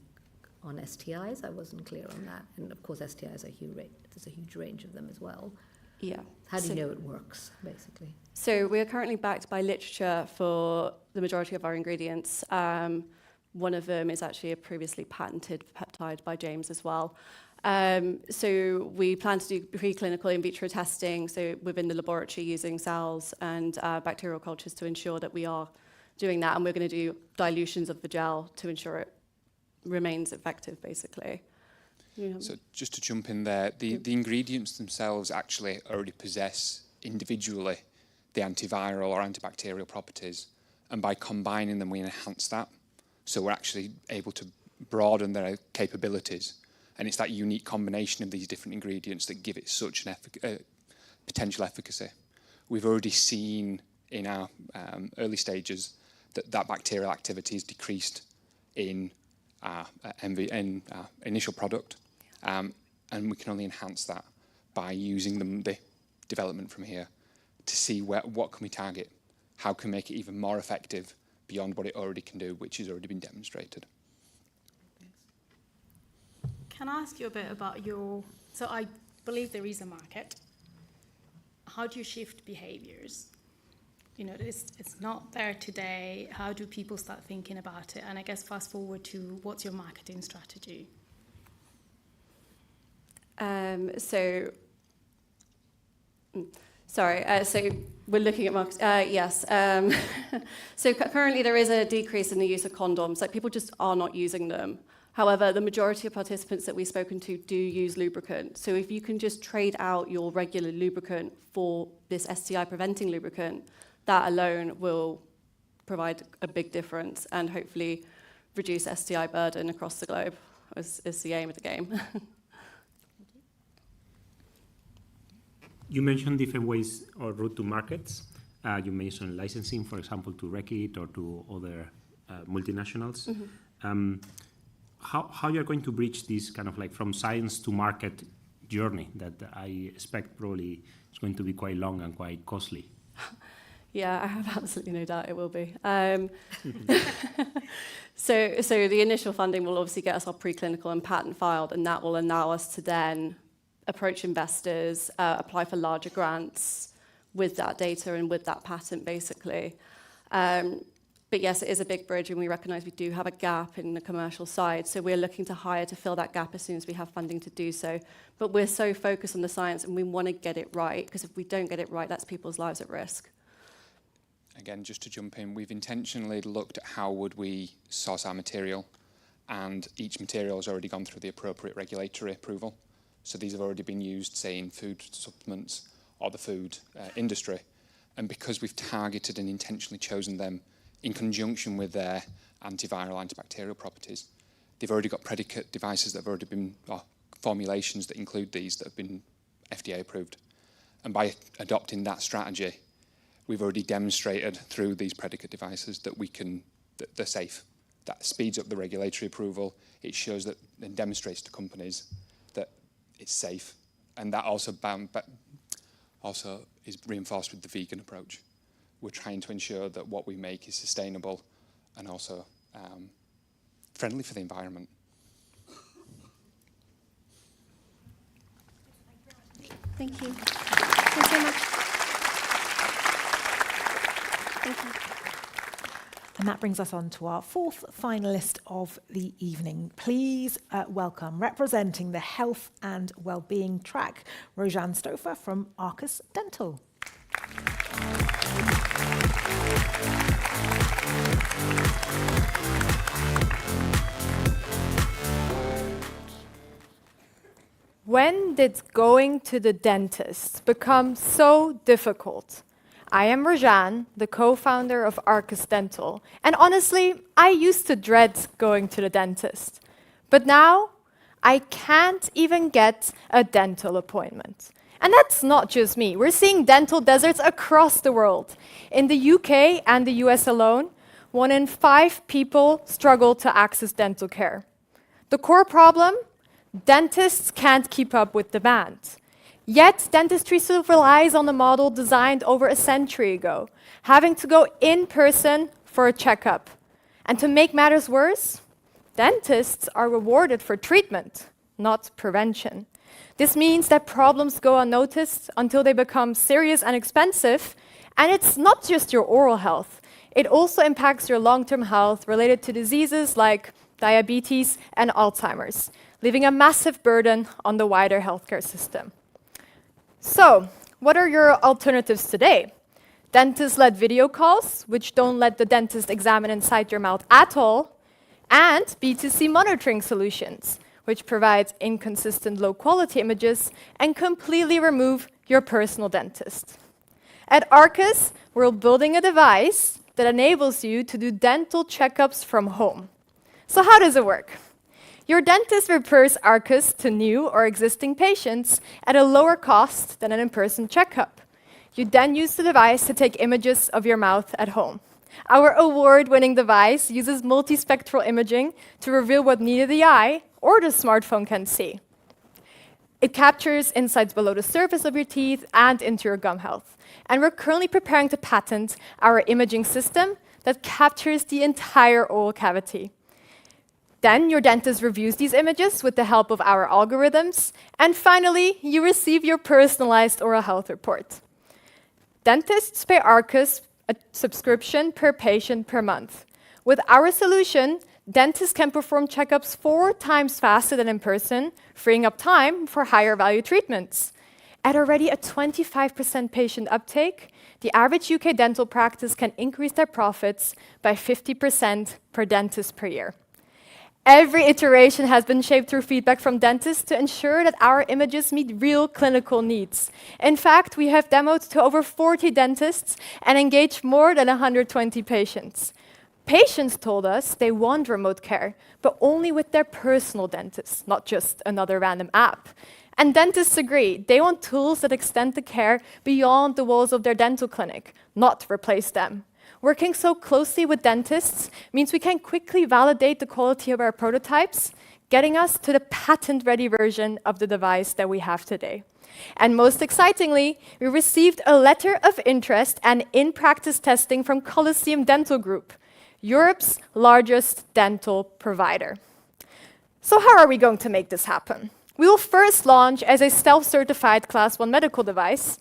on STIs? I wasn't clear on that, and of course STIs are huge. There's a huge range of them as well.
Yeah.
How do you know it works, basically?
So we are currently backed by literature for the majority of our ingredients. One of them is actually a previously patented peptide by James as well. So we plan to do preclinical in vitro testing, so within the laboratory using cells and bacterial cultures to ensure that we are doing that. And we're going to do dilutions of the gel to ensure it remains effective, basically. Yeah.
So just to jump in there, the ingredients themselves actually already possess individually the antiviral or antibacterial properties. And by combining them, we enhance that. So we're actually able to broaden their capabilities. And it's that unique combination of these different ingredients that give it such an potential efficacy. We've already seen in our early stages that bacterial activity is decreased in our initial product. And we can only enhance that by using the development from here to see what can we target, how can we make it even more effective beyond what it already can do, which has already been demonstrated.
Can I ask you a bit about so I believe there is a market. How do you shift behaviors? You know, it's not there today. How do people start thinking about it? And I guess fast forward to what's your marketing strategy?
So we're looking at markets. Yes. So currently there is a decrease in the use of condoms. Like people just are not using them. However, the majority of participants that we've spoken to do use lubricant. So if you can just trade out your regular lubricant for this STI preventing lubricant, that alone will provide a big difference and hopefully reduce STI burden across the globe is the aim of the game.
You mentioned different ways or route to markets. You mentioned licensing, for example, to Reckitt or to other multinationals. Mm-hmm. How you're going to bridge this kind of like from science to market journey that I expect probably is going to be quite long and quite costly?
Yeah, I have absolutely no doubt it will be. So the initial funding will obviously get us our preclinical and patent filed, and that will allow us to then approach investors, apply for larger grants with that data and with that patent, basically. But yes, it is a big bridge, and we recognise we do have a gap in the commercial side. So we're looking to hire to fill that gap as soon as we have funding to do so. But we're so focused on the science, and we want to get it right, because if we don't get it right, that's people's lives at risk.
Again, just to jump in, we've intentionally looked at how would we source our material, and each material has already gone through the appropriate regulatory approval. So these have already been used, say, in food supplements or the food industry. And because we've targeted and intentionally chosen them in conjunction with their antiviral, antibacterial properties, they've already got predicate devices that have already been, or formulations that include these that have been FDA approved. And by adopting that strategy, we've already demonstrated through these predicate devices that that they're safe. That speeds up the regulatory approval. It shows that and demonstrates to companies that it's safe. And that also is reinforced with the vegan approach. We're trying to ensure that what we make is sustainable and also friendly for the environment.
Thank you. Thanks so much. Thank you.
And that brings us on to our fourth finalist of the evening. Please welcome, representing the Health and Wellbeing track, Rojanne Stouffer from Arcus Dental.
When did going to the dentist become so difficult? I am Rojanne, the co-founder of Arcus Dental, and honestly, I used to dread going to the dentist. But now, I can't even get a dental appointment. And that's not just me. We're seeing dental deserts across the world. In the UK and the US alone, 1 in 5 people struggle to access dental care. The core problem? Dentists can't keep up with demand. Yet, dentistry still relies on a model designed over a century ago, having to go in person for a checkup. And to make matters worse, dentists are rewarded for treatment, not prevention. This means that problems go unnoticed until they become serious and expensive. And it's not just your oral health. It also impacts your long-term health related to diseases like
diabetes, and Alzheimer's, leaving a massive burden on the wider healthcare system. So, what are your alternatives today? Dentist-led video calls, which don't let the dentist examine inside your mouth at all, and B2C monitoring solutions, which provides inconsistent low-quality images and completely remove your personal dentist. At Arcus, we're building a device that enables you to do dental checkups from home. So how does it work? Your dentist refers Arcus to new or existing patients at a lower cost than an in-person checkup. You then use the device to take images of your mouth at home. Our award-winning device uses multispectral imaging to reveal what neither the eye or the smartphone can see. It captures insights below the surface of your teeth and into your gum health. And we're currently preparing to patent our imaging system that captures the entire oral cavity. Then your dentist reviews these images with the help of our algorithms. And finally, you receive your personalized oral health report. Dentists pay Arcus a subscription per patient per month. With our solution, dentists can perform checkups 4 times faster than in person, freeing up time for higher value treatments. At already a 25% patient uptake, the average UK dental practice can increase their profits by 50% per dentist per year. Every iteration has been shaped through feedback from dentists to ensure that our images meet real clinical needs. In fact, we have demoed to over 40 dentists and engaged more than 120 patients. Patients told us they want remote care, but only with their personal dentist, not just another random app. And dentists agree. They want tools that extend the care beyond the walls of their dental clinic, not replace them. Working so closely with dentists means we can quickly validate the quality of our prototypes, getting us to the patent-ready version of the device that we have today. And most excitingly, we received a letter of interest and in-practice testing from Colosseum Dental Group, Europe's largest dental provider. So how are we going to make this happen? We will first launch as a self-certified Class 1 medical device,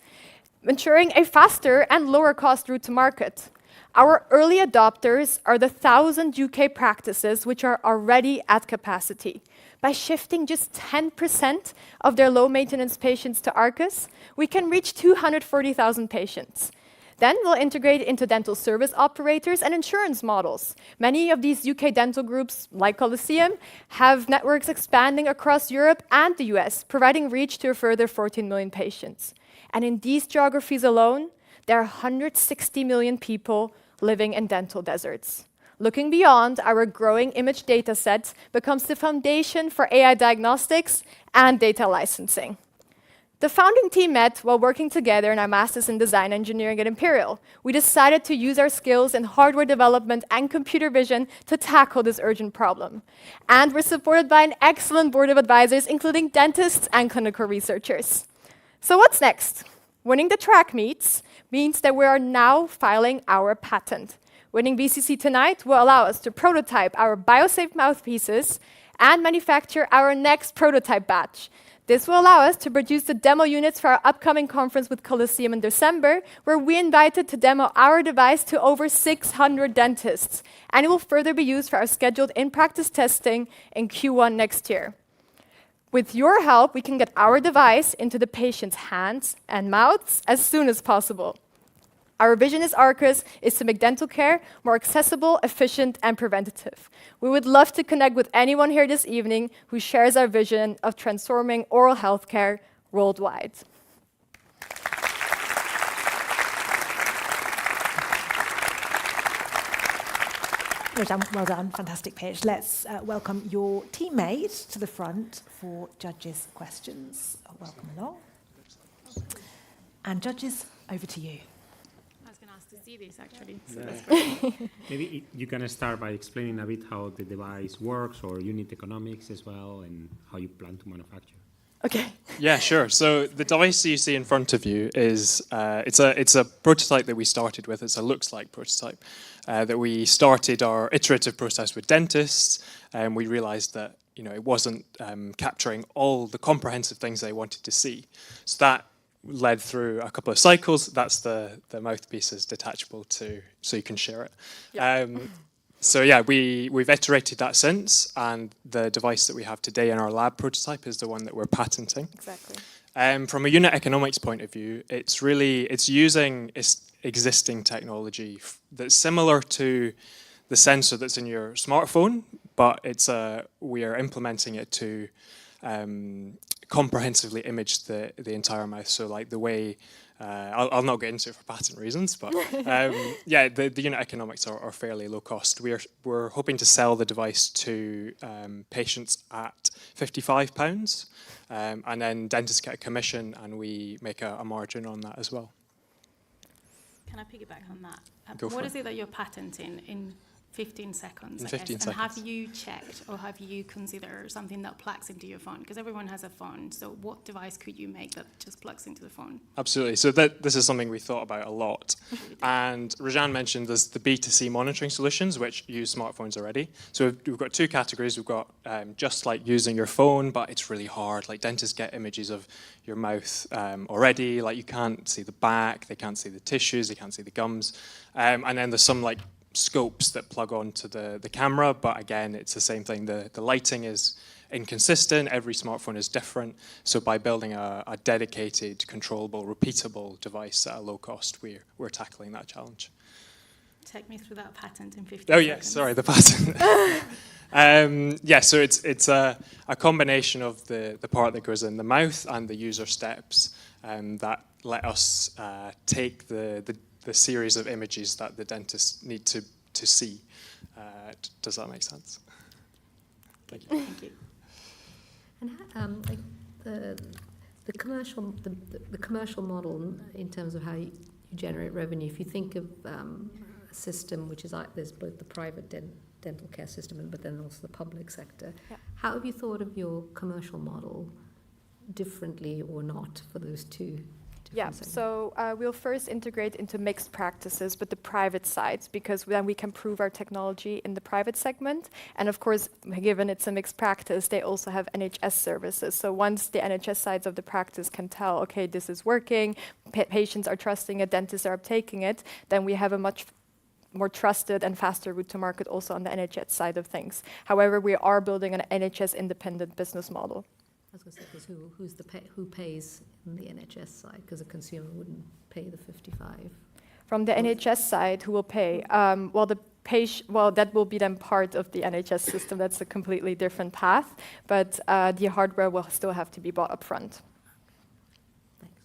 ensuring a faster and lower cost route to market. Our early adopters are the 1,000 UK practices which are already at capacity. By shifting just 10% of their low-maintenance patients to Arcus, we can reach 240,000 patients. Then we'll integrate into dental service operators and insurance models. Many of these UK dental groups, like Colosseum, have networks expanding across Europe and the US, providing reach to a further 14 million patients. And in these geographies alone, there are 160 million people living in dental deserts. Looking beyond, our growing image data set becomes the foundation for AI diagnostics and data licensing. The founding team met while working together in our Masters in Design Engineering at Imperial. We decided to use our skills in hardware development and computer vision to tackle this urgent problem. And we're supported by an excellent board of advisors, including dentists and clinical researchers. So what's next? Winning the track meets means that we are now filing our patent. Winning BCC tonight will allow us to prototype our biosafe mouthpieces and manufacture our next prototype batch. This will allow us to produce the demo units for our upcoming conference with Colosseum in December, where we invited to demo our device to over 600 dentists. And it will further be used for our scheduled in-practice testing in Q1 next year. With your help, we can get our device into the patient's hands and mouths as soon as possible. Our vision as Arcus is to make dental care more accessible, efficient, and preventative. We would love to connect with anyone here this evening who shares our vision of transforming oral health care worldwide.
Well done, fantastic pitch. Let's welcome your teammate to the front for judges' questions. Welcome along. And judges, over to you.
I was going to ask to see this, actually. So
Yeah. Maybe you can start by explaining a bit how the device works, or unit economics as well, and how you plan to manufacture.
Okay.
Yeah, sure. So the device you see in front of you is it's a prototype that we started with. It's a looks-like prototype that we started our iterative process with dentists, and we realised that it wasn't capturing all the comprehensive things they wanted to see. So that led through a couple of cycles. That's the mouthpiece is detachable to, so you can share it.
Yeah.
So yeah, we've iterated that since, and the device that we have today in our lab prototype is the one that we're patenting.
Exactly.
From a unit economics point of view, it's using existing technology that's similar to the sensor that's in your smartphone, but we are implementing it to comprehensively image the entire mouth. So like the way, I'll not get into it for patent reasons, but yeah, the unit economics are fairly low cost. We're hoping to sell the device to patients at £55, and then dentists get a commission, and we make a margin on that as well.
Can I piggyback on that?
Go for
What
it.
is it that you're patenting in 15 seconds?
In
I
15
guess? And
seconds.
have you checked or have you considered something that plugs into your phone? Because everyone has a phone. So what device could you make that just plugs into the phone?
Absolutely. So this is something we thought about a lot. And Rajan mentioned there's the B2C monitoring solutions, which use smartphones already. So we've got two categories. We've got just like using your phone, but it's really hard. Like dentists get images of your mouth already. Like you can't see the back, they can't see the tissues, they can't see the gums. And then there's some like scopes that plug onto the camera, but again, it's the same thing. The lighting is inconsistent, every smartphone is different. So by building a dedicated, controllable, repeatable device at a low cost, we're tackling that challenge.
Take me through that patent in 15
Oh
seconds.
yes, sorry, the patent. Yeah, so it's a combination of the part that goes in the mouth and the user steps that let us take the series of images that the dentists need to see. Does that make sense? Thank you.
Thank you.
And like the commercial model in terms of how you generate revenue. If you think of a system which is like there's both the private dental care system, but then also the public sector.
Yeah.
How have you thought of your commercial model differently or not for those two?
Yeah, so we'll first integrate into mixed practices with the private sides, because then we can prove our technology in the private segment. And of course, given it's a mixed practice, they also have NHS services. So once the NHS sides of the practice can tell, okay, this is working, patients are trusting it, dentists are uptaking it, then we have a much more trusted and faster route to market also on the NHS side of things. However, we are building an NHS independent business model.
I was going to say, because who pays in the NHS side? Because a consumer wouldn't pay the 55.
From the NHS side, who will pay? Well, that will be then part of the NHS system. That's a completely different path, but the hardware will still have to be bought up front.
Thanks.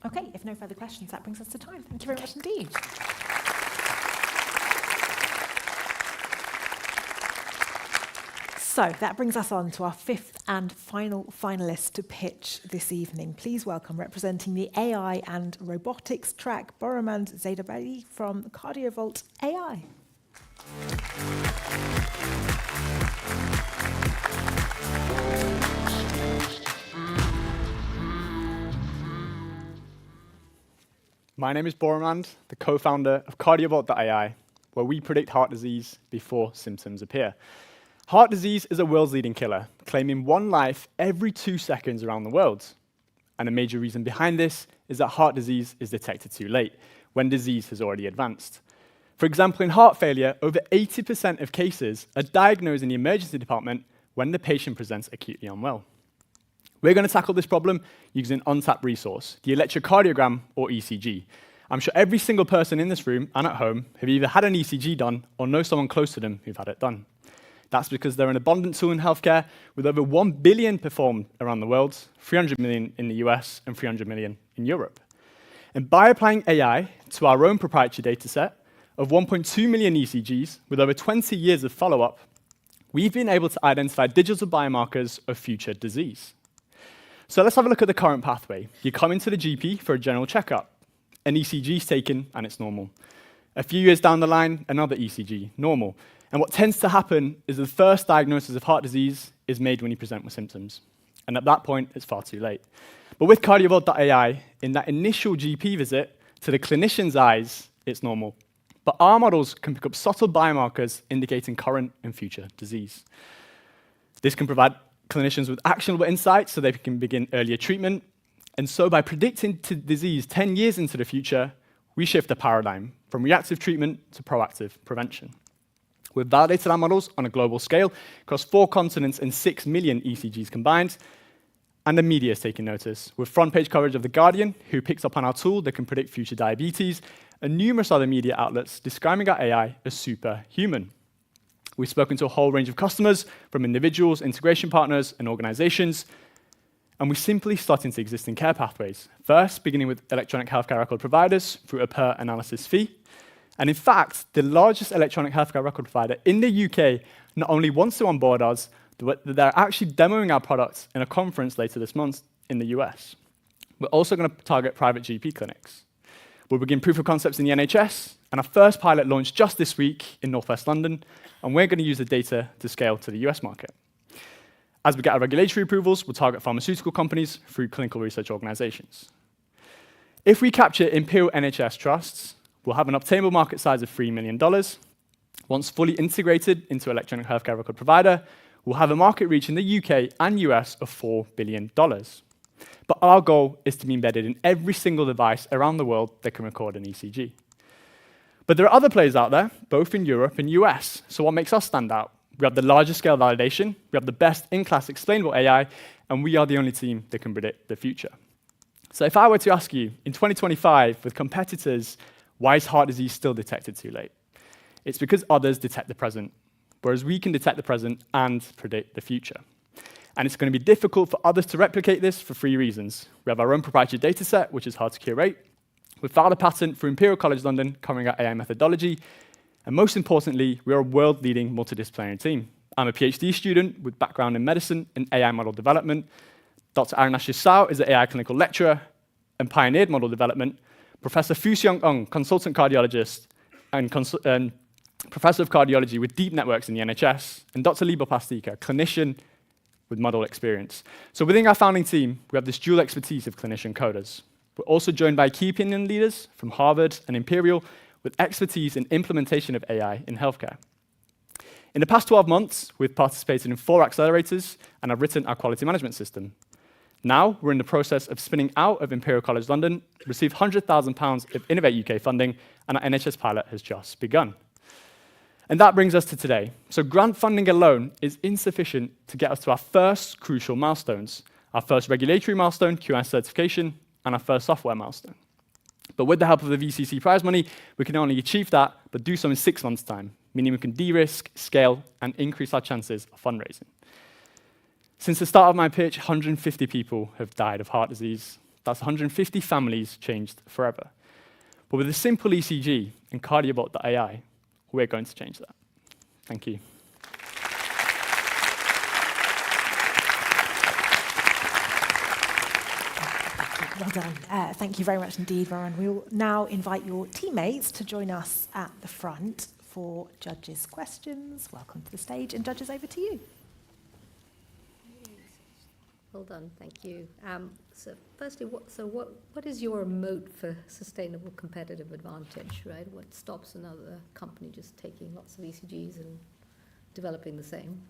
Okay, if no further questions, that brings us to time. Thank you very much indeed. So that brings us on to our fifth and final finalist to pitch this evening. Please welcome, representing the AI and robotics track, Boromand Zaidabadi from CardioVault AI.
My name is Boromand, the co-founder of CardioVault.ai, where we predict heart disease before symptoms appear. Heart disease is a world's leading killer, claiming one life every 2 seconds around the world. And a major reason behind this is that heart disease is detected too late, when disease has already advanced. For example, in heart failure, over 80% of cases are diagnosed in the emergency department when the patient presents acutely unwell. We're going to tackle this problem using an on-tap resource, the electrocardiogram, or ECG. I'm sure every single person in this room and at home have either had an ECG done or know someone close to them who've had it done. That's because they're an abundant tool in healthcare, with over 1 billion performed around the world, 300 million in the US, and 300 million in Europe. And by applying AI to our own proprietary dataset of 1.2 million ECGs, with over 20 years of follow-up, we've been able to identify digital biomarkers of future disease. So let's have a look at the current pathway. You come into the GP for a general checkup. An ECG is taken, and it's normal. A few years down the line, another ECG, normal. And what tends to happen is the first diagnosis of heart disease is made when you present with symptoms. And at that point, it's far too late. But with CardioVault.ai, in that initial GP visit, to the clinician's eyes, it's normal. But our models can pick up subtle biomarkers indicating current and future disease. This can provide clinicians with actionable insights so they can begin earlier treatment. And so by predicting disease 10 years into the future, we shift the paradigm from reactive treatment to proactive prevention. We've validated our models on a global scale across 4 continents and 6 million ECGs combined, and the media is taking notice, with front-page coverage of The Guardian, who picks up on our tool that can predict future diabetes, and numerous other media outlets describing our AI as superhuman. We've spoken to a whole range of customers, from individuals, integration partners, and organizations, and we're simply starting to exist in care pathways. First, beginning with electronic healthcare record providers through a per analysis fee. And in fact, the largest electronic healthcare record provider in the UK not only wants to onboard us, but they're actually demoing our products in a conference later this month in the US. We're also going to target private GP clinics. We'll begin proof of concepts in the NHS, and our first pilot launched just this week in Northwest London, and we're going to use the data to scale to the US market. As we get our regulatory approvals, we'll target pharmaceutical companies through clinical research organizations. If we capture Imperial NHS trusts, we'll have an obtainable market size of $3 million. Once fully integrated into electronic healthcare record provider, we'll have a market reach in the UK and US of $4 billion. But our goal is to be embedded in every single device around the world that can record an ECG. But there are other players out there, both in Europe and US. So what makes us stand out? We have the largest scale validation, we have the best in-class explainable AI, and we are the only team that can predict the future. So if I were to ask you, in 2025, with competitors, why is heart disease still detected too late? It's because others detect the present, whereas we can detect the present and predict the future. And it's going to be difficult for others to replicate this for 3 reasons. We have our own proprietary data set, which is hard to curate. We've filed a patent for Imperial College London covering our AI methodology. And most importantly, we are a world-leading multidisciplinary team. I'm a PhD student with background in medicine and AI model development. Dr. Arinash Yisao is an AI clinical lecturer and pioneered model development. Professor Fu Xiong Ong, consultant cardiologist and professor of cardiology with deep networks in the NHS. And Dr. Libo Pastika, clinician with model experience. So within our founding team, we have this dual expertise of clinician coders. We're also joined by key opinion leaders from Harvard and Imperial with expertise in implementation of AI in healthcare. In the past 12 months, we've participated in 4 accelerators and have written our quality management system. Now, we're in the process of spinning out of Imperial College London, received £100,000 of Innovate UK funding, and our NHS pilot has just begun. And that brings us to today. So grant funding alone is insufficient to get us to our first crucial milestones, our first regulatory milestone, QS certification, and our first software milestone. But with the help of the VCC prize money, we can not only achieve that, but do so in 6 months' time, meaning we can de-risk, scale, and increase our chances of fundraising. Since the start of my pitch, 150 people have died of heart disease. That's 150 families changed forever. But with a simple ECG and cardiobot.ai, we're going to change that. Thank you.
Well done. Thank you very much indeed, Varun. We will now invite your teammates to join us at the front for judges' questions. Welcome to the stage, and judges, over to you.
Well done, thank you. So firstly, what is your moat for sustainable competitive advantage, right? What stops another company just taking lots of ECGs and developing the same,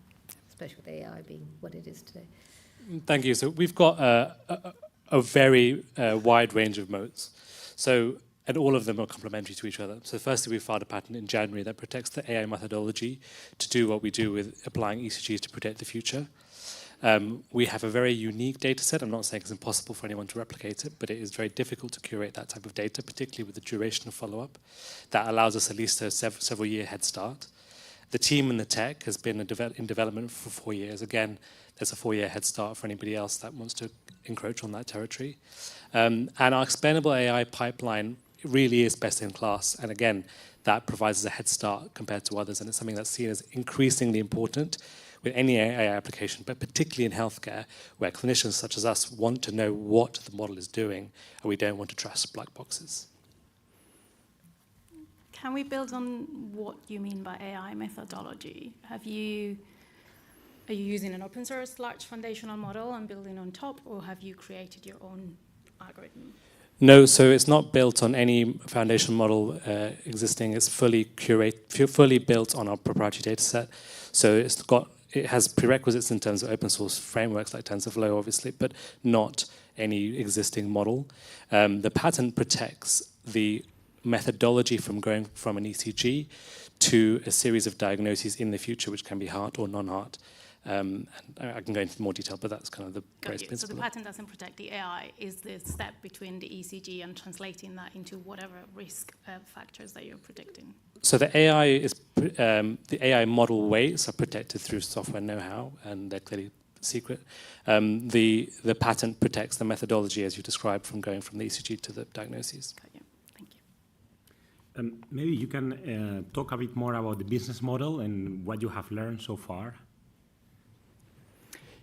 especially with AI being what it is today?
Thank you. So we've got a very wide range of moats. And all of them are complementary to each other. So firstly, we filed a patent in January that protects the AI methodology to do what we do with applying ECGs to predict the future. We have a very unique data set. I'm not saying it's impossible for anyone to replicate it, but it is very difficult to curate that type of data, particularly with the duration of follow-up. That allows us at least a several-year head start. The team and the tech has been in development for 4 years. Again, there's a 4-year head start for anybody else that wants to encroach on that territory. And our explainable AI pipeline really is best in class. And again, that provides us a head start compared to others. And it's something that's seen as increasingly important with any AI application, but particularly in healthcare, where clinicians such as us want to know what the model is doing, and we don't want to trust black boxes.
Can we build on what you mean by AI methodology? Are you using an open source large foundational model and building on top, or have you created your own algorithm?
No, so it's not built on any foundation model existing. It's fully built on our proprietary data set. So it has prerequisites in terms of open source frameworks like TensorFlow, obviously, but not any existing model. The patent protects the methodology from going from an ECG to a series of diagnoses in the future, which can be heart or non-heart. And I can go into more detail, but that's kind of the base principle.
So the patent doesn't protect the AI, is the step between the ECG and translating that into whatever risk factors that you're predicting.
So the AI model weights are protected through software know-how, and they're clearly secret. The patent protects the methodology, as you described, from going from the ECG to the diagnoses.
Got you. Thank you.
Maybe you can talk a bit more about the business model and what you have learned so far.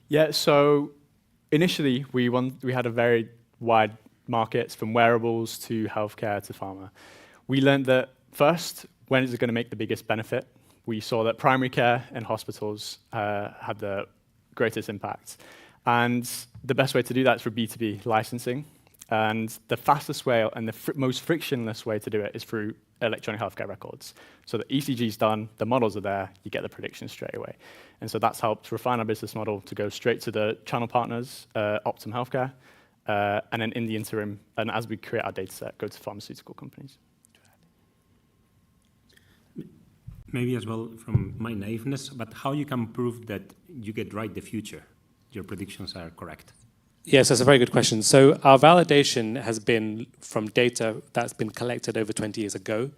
Yeah, so initially we had a very wide markets from wearables to healthcare to pharma. We learned that first, when is it going to make the biggest benefit? We saw that primary care and hospitals had the greatest impact. And the best way to do that is for B2B licensing. And the fastest way and the most frictionless way to do it is through electronic healthcare records. So the ECG is done, the models are there, you get the predictions straight away. And so that's helped refine our business model to go straight to the channel partners, Optum Healthcare, and then in the interim, and as we create our data set, go to pharmaceutical companies.
Maybe as well from my naiveness, but how you can prove that you get right the future, your predictions are correct?
Yes, that's a very good question. So our validation has been from data that's been collected over 20 years ago.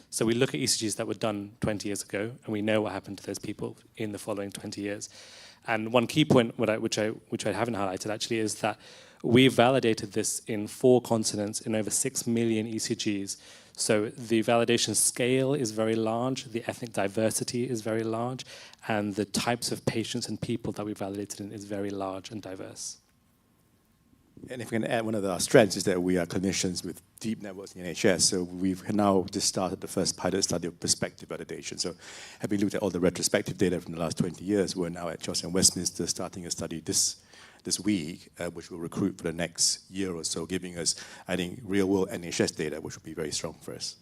So we look at ECGs that were done 20 years ago, and we know what happened to those people in the following 20 years. And one key point, which I haven't highlighted actually, is that we validated this in 4 continents in over 6 million ECGs. So the validation scale is very large, the ethnic diversity is very large, and the types of patients and people that we validated in is very large and diverse.
And if we can add, one of our strengths is that we are clinicians with deep networks in the NHS. So we've now just started the first pilot study of prospective validation. So having looked at all the retrospective data from the last 20 years, we're now at Chelsea and Westminster starting a study this week, which will recruit for the next year or so, giving us, I think, real-world NHS data, which will be very strong for us.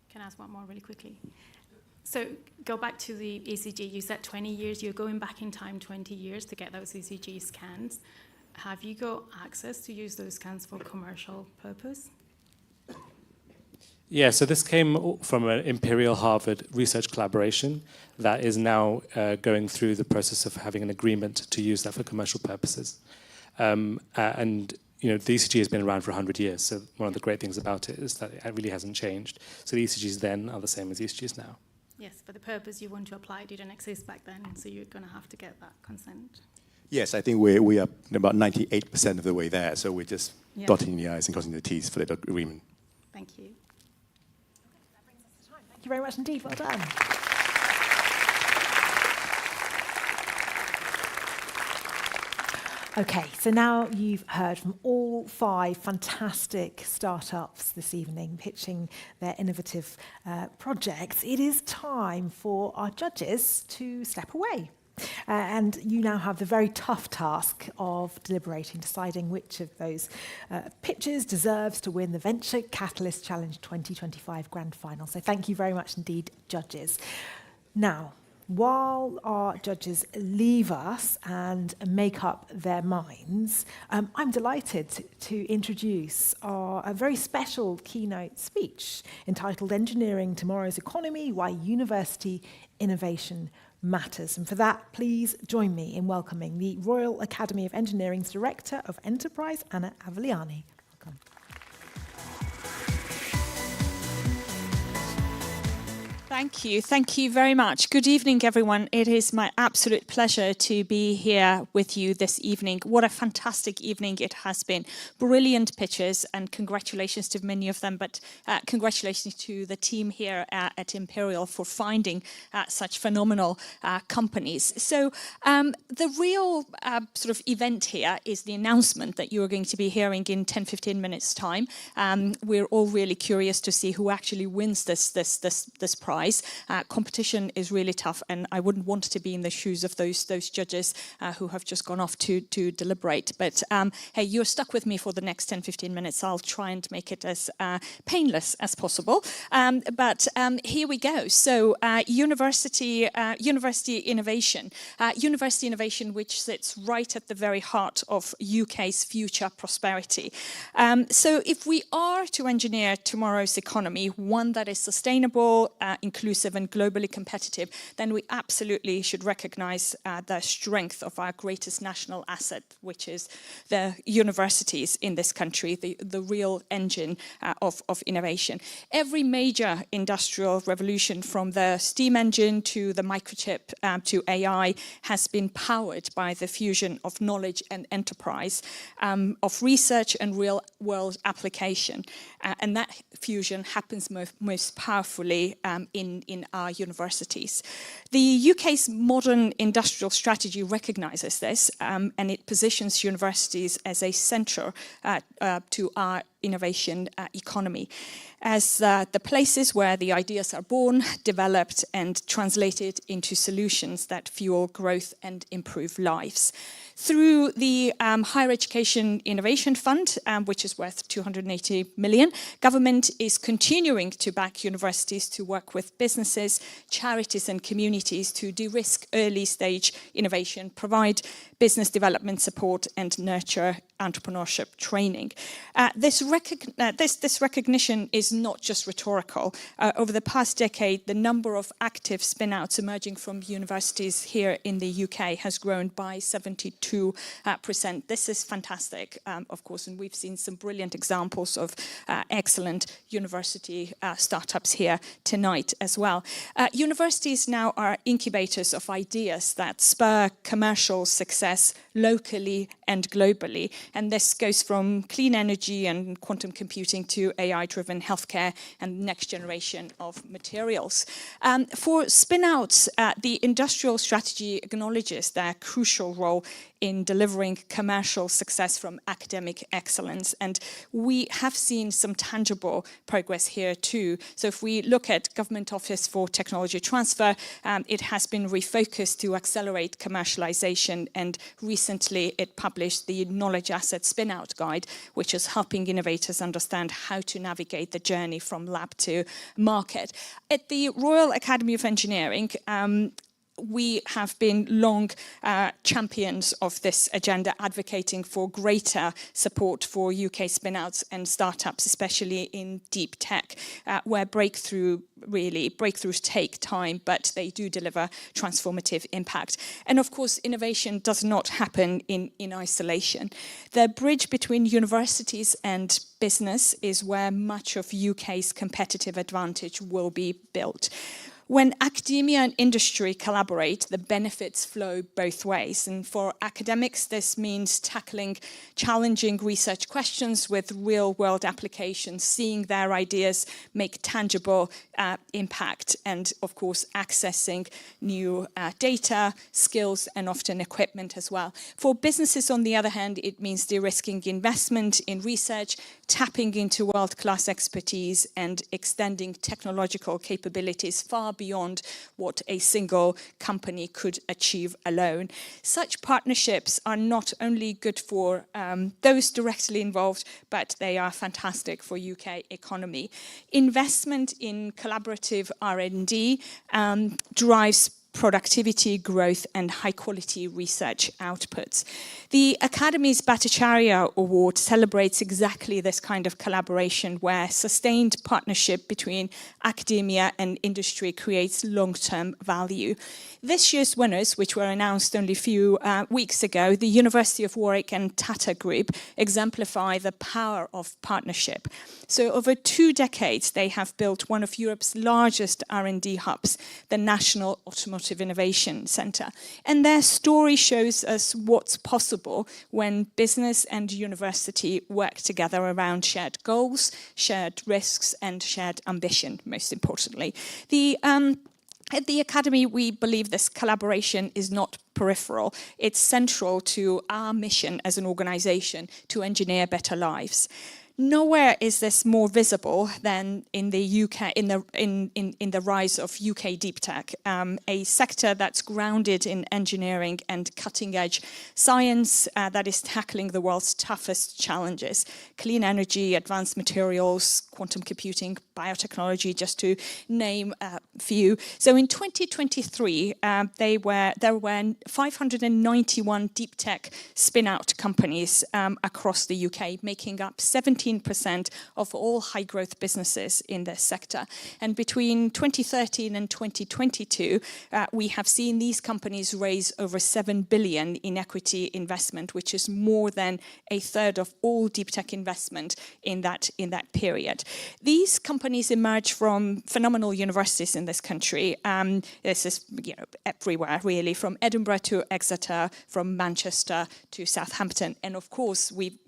Can I ask one more really quickly? So go back to the ECG. You said 20 years. You're going back in time 20 years to get those ECG scans. Have you got access to use those scans for commercial purpose?
Yeah, so this came from an Imperial Harvard research collaboration that is now going through the process of having an agreement to use that for commercial purposes. And you know, the ECG has been around for 100 years, so one of the great things about it is that it really hasn't changed. So the ECGs then are the same as the ECGs now.
Yes, for the purpose you want to apply, it didn't exist back then, so you're going to have to get that consent.
Yes, I think we are about 98% of the way there, so we're just dotting the I's and crossing the T's for the agreement.
Thank you.
That brings us to time. Thank you very much indeed. Well done. Okay, so now you've heard from all 5 fantastic startups this evening pitching their innovative projects. It is time for our judges to step away. And you now have the very tough task of deliberating, deciding which of those pitches deserves to win the Venture Catalyst Challenge 2025 Grand Final. So thank you very much indeed, judges. Now, while our judges leave us and make up their minds, I'm delighted to introduce a very special keynote speech entitled Engineering Tomorrow's Economy, Why University Innovation Matters. And for that, please join me in welcoming the Royal Academy of Engineering's Director of Enterprise, Anna Aveliani. Welcome.
Thank you. Thank you very much. Good evening, everyone. It is my absolute pleasure to be here with you this evening. What a fantastic evening it has been. Brilliant pitches, and congratulations to many of them, but congratulations to the team here at Imperial for finding such phenomenal companies. So the real sort of event here is the announcement that you are going to be hearing in 10-15 minutes' time. We're all really curious to see who actually wins this prize. rise. Competition is really tough, and I wouldn't want to be in the shoes of those judges who have just gone off to deliberate. But hey, you're stuck with me for the next 10-15 minutes. I'll try and make it as painless as possible. But here we go. So university innovation. University innovation, which sits right at the very heart of UK's future prosperity. So if we are to engineer tomorrow's economy, one that is sustainable, inclusive and globally competitive, then we absolutely should recognise the strength of our greatest national asset, which is the universities in this country, the real engine of innovation. Every major industrial revolution, from the steam engine to the microchip to AI, has been powered by the fusion of knowledge and enterprise, of research and real-world application. And that fusion happens most powerfully in our universities. The UK's modern industrial strategy recognises this, and it positions universities as a centre to our innovation economy, as the places where the ideas are born, developed and translated into solutions that fuel growth and improve lives. Through the Higher Education Innovation Fund, which is worth 280 million, government is continuing to back universities to work with businesses, charities and communities to de-risk early stage innovation, provide business development support and nurture entrepreneurship training. This recognition is not just rhetorical. Over the past decade, the number of active spin-outs emerging from universities here in the UK has grown by 72%. This is fantastic, of course, and we've seen some brilliant examples of excellent university startups here tonight as well. Universities now are incubators of ideas that spur commercial success locally and globally. And this goes from clean energy and quantum computing to AI-driven healthcare and next generation of materials. For spin-outs, the industrial strategy acknowledges their crucial role in delivering commercial success from academic excellence. And we have seen some tangible progress here too. So if we look at Government Office for Technology Transfer, it has been refocused to accelerate commercialization, and recently it published the Knowledge Asset Spin-Out Guide, which is helping innovators understand how to navigate the journey from lab to market. At the Royal Academy of Engineering, we have been long champions of this agenda, advocating for greater support for UK spin-outs and startups, especially in deep tech, where breakthroughs take time, but they do deliver transformative impact. And of course, innovation does not happen in isolation. The bridge between universities and business is where much of UK's competitive advantage will be built. When academia and industry collaborate, the benefits flow both ways. And for academics, this means tackling challenging research questions with real-world applications, seeing their ideas make tangible impact, and of course, accessing new data, skills, and often equipment as well. For businesses, on the other hand, it means de-risking investment in research, tapping into world-class expertise, and extending technological capabilities far beyond what a single company could achieve alone. Such partnerships are not only good for those directly involved, but they are fantastic for UK economy. Investment in collaborative R&D drives productivity, growth, and high-quality research outputs. The Academy's Bhattacharya Award celebrates exactly this kind of collaboration, where sustained partnership between academia and industry creates long-term value. This year's winners, which were announced only a few weeks ago, the University of Warwick and Tata Group, exemplify the power of partnership. So over 2 decades, they have built one of Europe's largest R&D hubs, the National Automotive Innovation Centre. And their story shows us what's possible when business and university work together around shared goals, shared risks, and shared ambition, most importantly. At the Academy, we believe this collaboration is not peripheral. It's central to our mission as an organisation to engineer better lives. Nowhere is this more visible than in the UK, in the rise of UK deep tech, a sector that's grounded in engineering and cutting-edge science that is tackling the world's toughest challenges: clean energy, advanced materials, quantum computing, biotechnology, just to name a few. So in 2023, there were 591 deep tech spin-out companies across the UK, making up 17% of all high-growth businesses in this sector. And between 2013 and 2022, we have seen these companies raise over 7 billion in equity investment, which is more than a third of all deep tech investment in that period. These companies emerge from phenomenal universities in this country. This is everywhere, really, from Edinburgh to Exeter, from Manchester to Southampton. And of course, we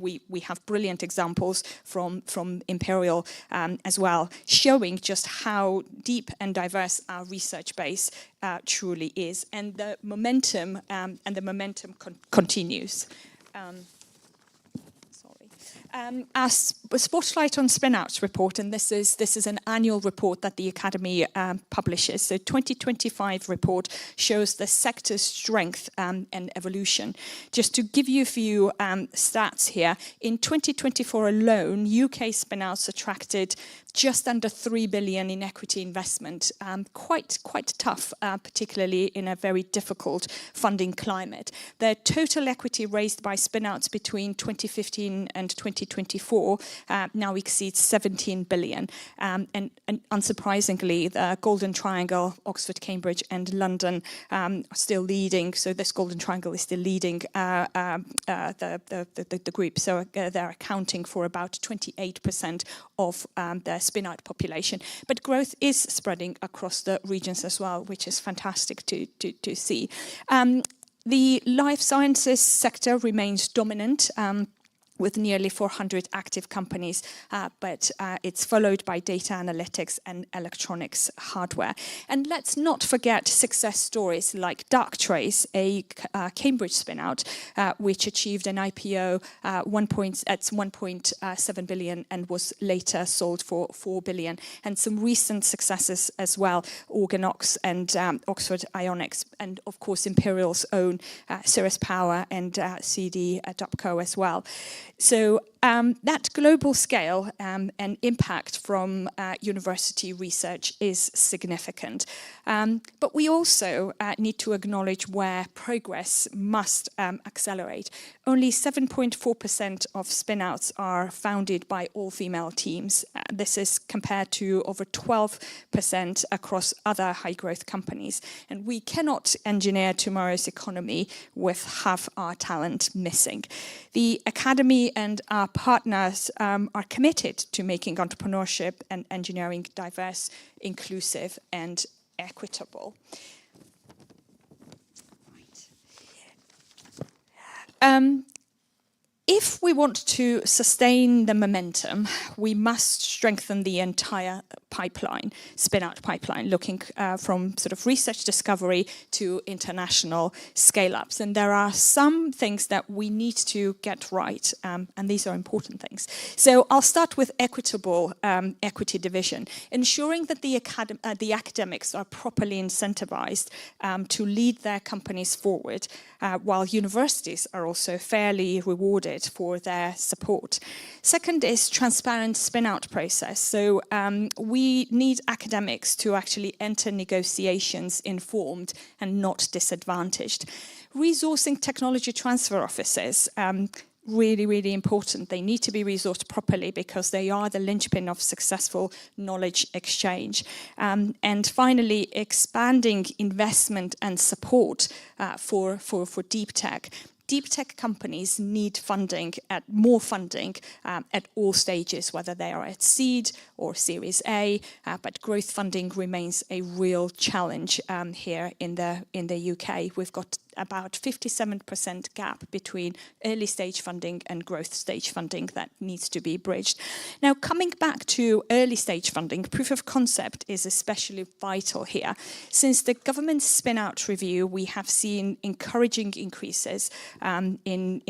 have brilliant examples from Imperial as well, showing just how deep and diverse our research base truly is. And the momentum continues. Our Spotlight on Spin-Outs report, and this is an annual report that the Academy publishes. The 2025 report shows the sector's strength and evolution. Just to give you a few stats here, in 2024 alone, UK spin-outs attracted just under 3 billion in equity investment. Quite tough, particularly in a very difficult funding climate. The total equity raised by spin-outs between 2015 and 2024 now exceeds 17 billion. And unsurprisingly, the Golden Triangle, Oxford, Cambridge and London are still leading. So this Golden Triangle is still leading the group. So they're accounting for about 28% of the spin-out population. But growth is spreading across the regions as well, which is fantastic to see. The life sciences sector remains dominant, with nearly 400 active companies, but it's followed by data analytics and electronics hardware. And let's not forget success stories like Darktrace, a Cambridge spin-out, which achieved an IPO at 1.7 billion and was later sold for 4 billion. And some recent successes as well, Organox and Oxford Ionics, and of course Imperial's own Cirrus Power and CD Dopco as well. So that global scale and impact from university research is significant. But we also need to acknowledge where progress must accelerate. Only 7.4% of spin-outs are founded by all-female teams. This is compared to over 12% across other high-growth companies. And we cannot engineer tomorrow's economy with half our talent missing. The Academy and our partners are committed to making entrepreneurship and engineering diverse, inclusive, and equitable. If we want to sustain the momentum, we must strengthen the entire pipeline, spin-out pipeline, looking from sort of research discovery to international scale-ups. And there are some things that we need to get right, and these are important things. So I'll start with equitable equity division, ensuring that the academics are properly incentivized to lead their companies forward, while universities are also fairly rewarded for their support. Second is transparent spin-out process. So we need academics to actually enter negotiations informed and not disadvantaged. Resourcing technology transfer offices, really, really important. They need to be resourced properly because they are the linchpin of successful knowledge exchange. And finally, expanding investment and support for deep tech. Deep tech companies need more funding at all stages, whether they are at seed or Series A, but growth funding remains a real challenge here in the UK. We've got about 57% gap between early stage funding and growth stage funding that needs to be bridged. Now, coming back to early stage funding, proof of concept is especially vital here. Since the government's spin-out review, we have seen encouraging increases in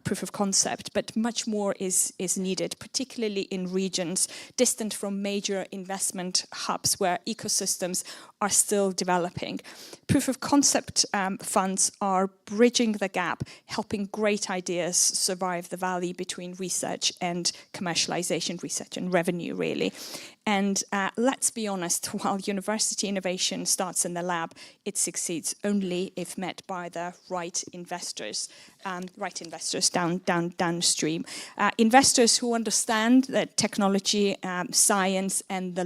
proof of concept, but much more is needed, particularly in regions distant from major investment hubs where ecosystems are still developing. Proof of concept funds are bridging the gap, helping great ideas survive the valley between research and commercialization, research and revenue, really. And let's be honest, while university innovation starts in the lab, it succeeds only if met by the right investors downstream. Investors who understand that technology, science, and the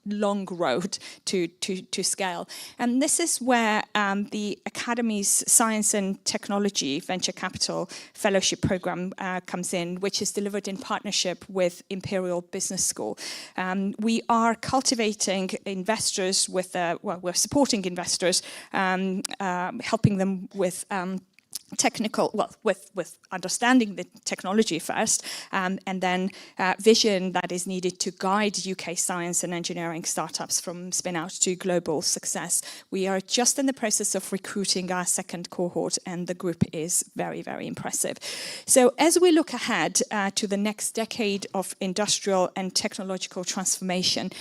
long road to scale. And this is where the Academy's Science and Technology Venture Capital Fellowship Program comes in, which is delivered in partnership with Imperial Business School. We are cultivating investors with, we're supporting investors, helping them with with understanding the technology first, and then vision that is needed to guide UK science and engineering startups from spin-out to global success. We are just in the process of recruiting our second cohort, and the group is very, very impressive. So as we look ahead to the next decade of industrial and technological transformation,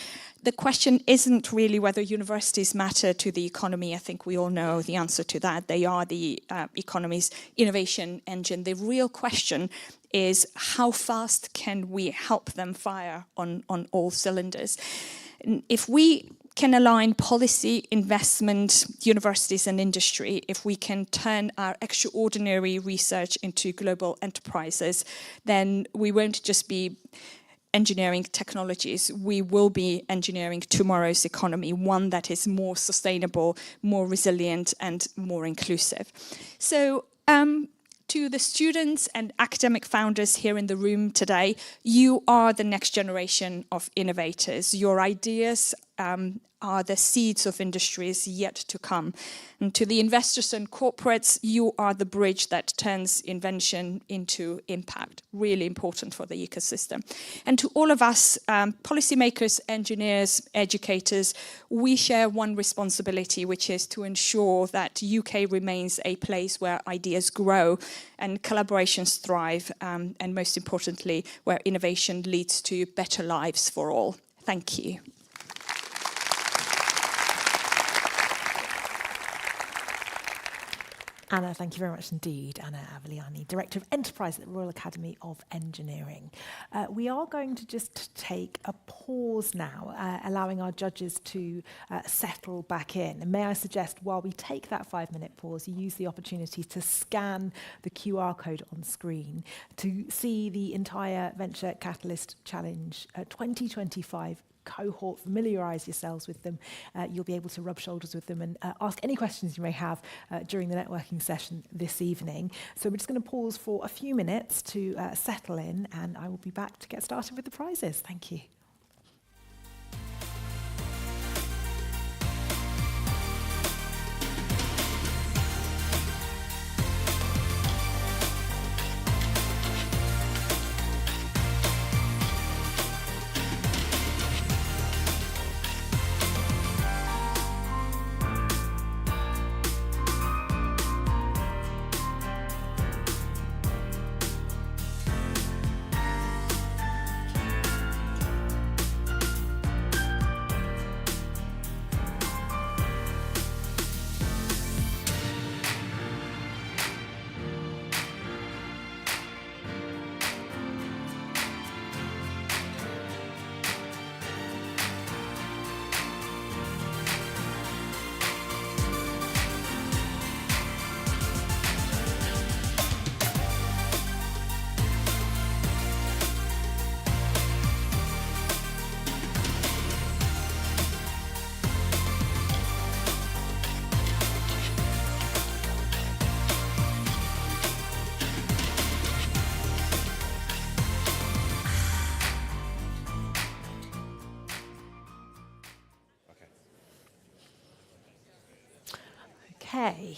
the question isn't really whether universities matter to the economy. I think we all know the answer to that. They are the economy's innovation engine. The real question is how fast can we help them fire on all cylinders? If we can align policy, investment, universities and industry, if we can turn our extraordinary research into global enterprises, then we won't just be engineering technologies, we will be engineering tomorrow's economy, one that is more sustainable, more resilient, and more inclusive. So, to the students and academic founders here in the room today, you are the next generation of innovators. Your ideas are the seeds of industries yet to come. And to the investors and corporates, you are the bridge that turns invention into impact. Really important for the ecosystem. And to all of us, policymakers, engineers, educators, we share one responsibility, which is to ensure that UK remains a place where ideas grow and collaborations thrive, and most importantly, where innovation leads to better lives for all. Thank you.
Anna, thank you very much indeed. Anna Aveliani, Director of Enterprise at the Royal Academy of Engineering. We are going to just take a pause now, allowing our judges to settle back in. And may I suggest, while we take that 5-minute pause, you use the opportunity to scan the QR code on screen to see the entire Venture Catalyst Challenge 2025 cohort, familiarise yourselves with them. You'll be able to rub shoulders with them and ask any questions you may have during the networking session this evening. So we're just going to pause for a few minutes to settle in, and I will be back to get started with the prizes. Thank you. Okay.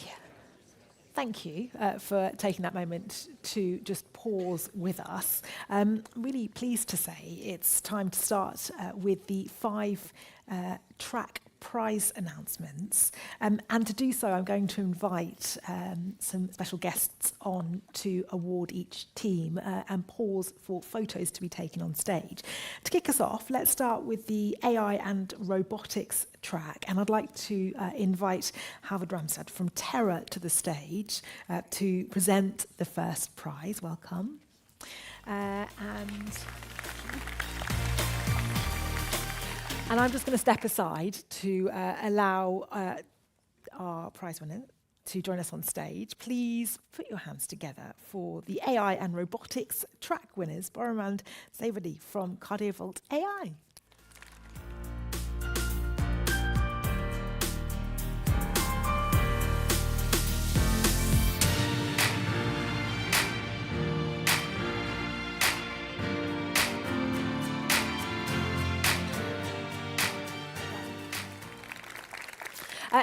Thank you for taking that moment to just pause with us. Really pleased to say it's time to start with the 5 track prize announcements. And to do so, I'm going to invite some special guests on to award each team and pause for photos to be taken on stage. To kick us off, let's start with the AI and Robotics track. And I'd like to invite Harvard Ramstad from Terra to the stage to present the first prize. Welcome. And I'm just going to step aside to allow our prize winner to join us on stage. Please put your hands together for the AI and Robotics track winners, Boromand Zavadi from CardioVault AI.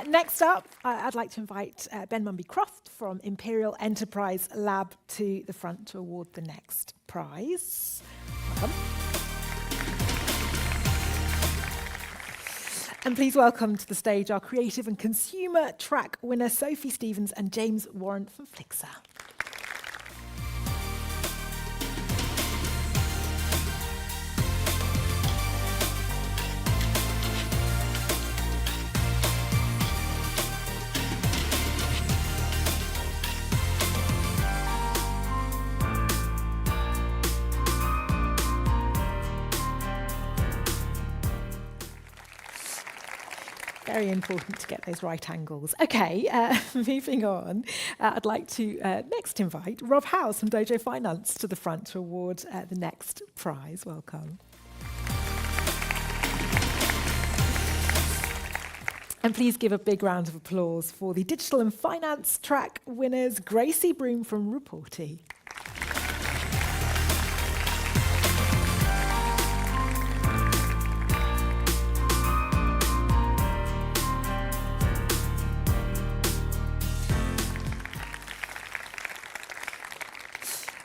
Next up, I'd like to invite Ben Mumby-Croft from Imperial Enterprise Lab to the front to award the next prize. Welcome. And please welcome to the stage our creative and consumer track winner, Sophie Stevens and James Warren from Flickr. Very important to get those right angles. Okay, moving on. I'd like to next invite Rob House from Dojo Finance to the front to award the next prize. Welcome. And please give a big round of applause for the Digital and Finance track winners, Gracie Broom from Reporty.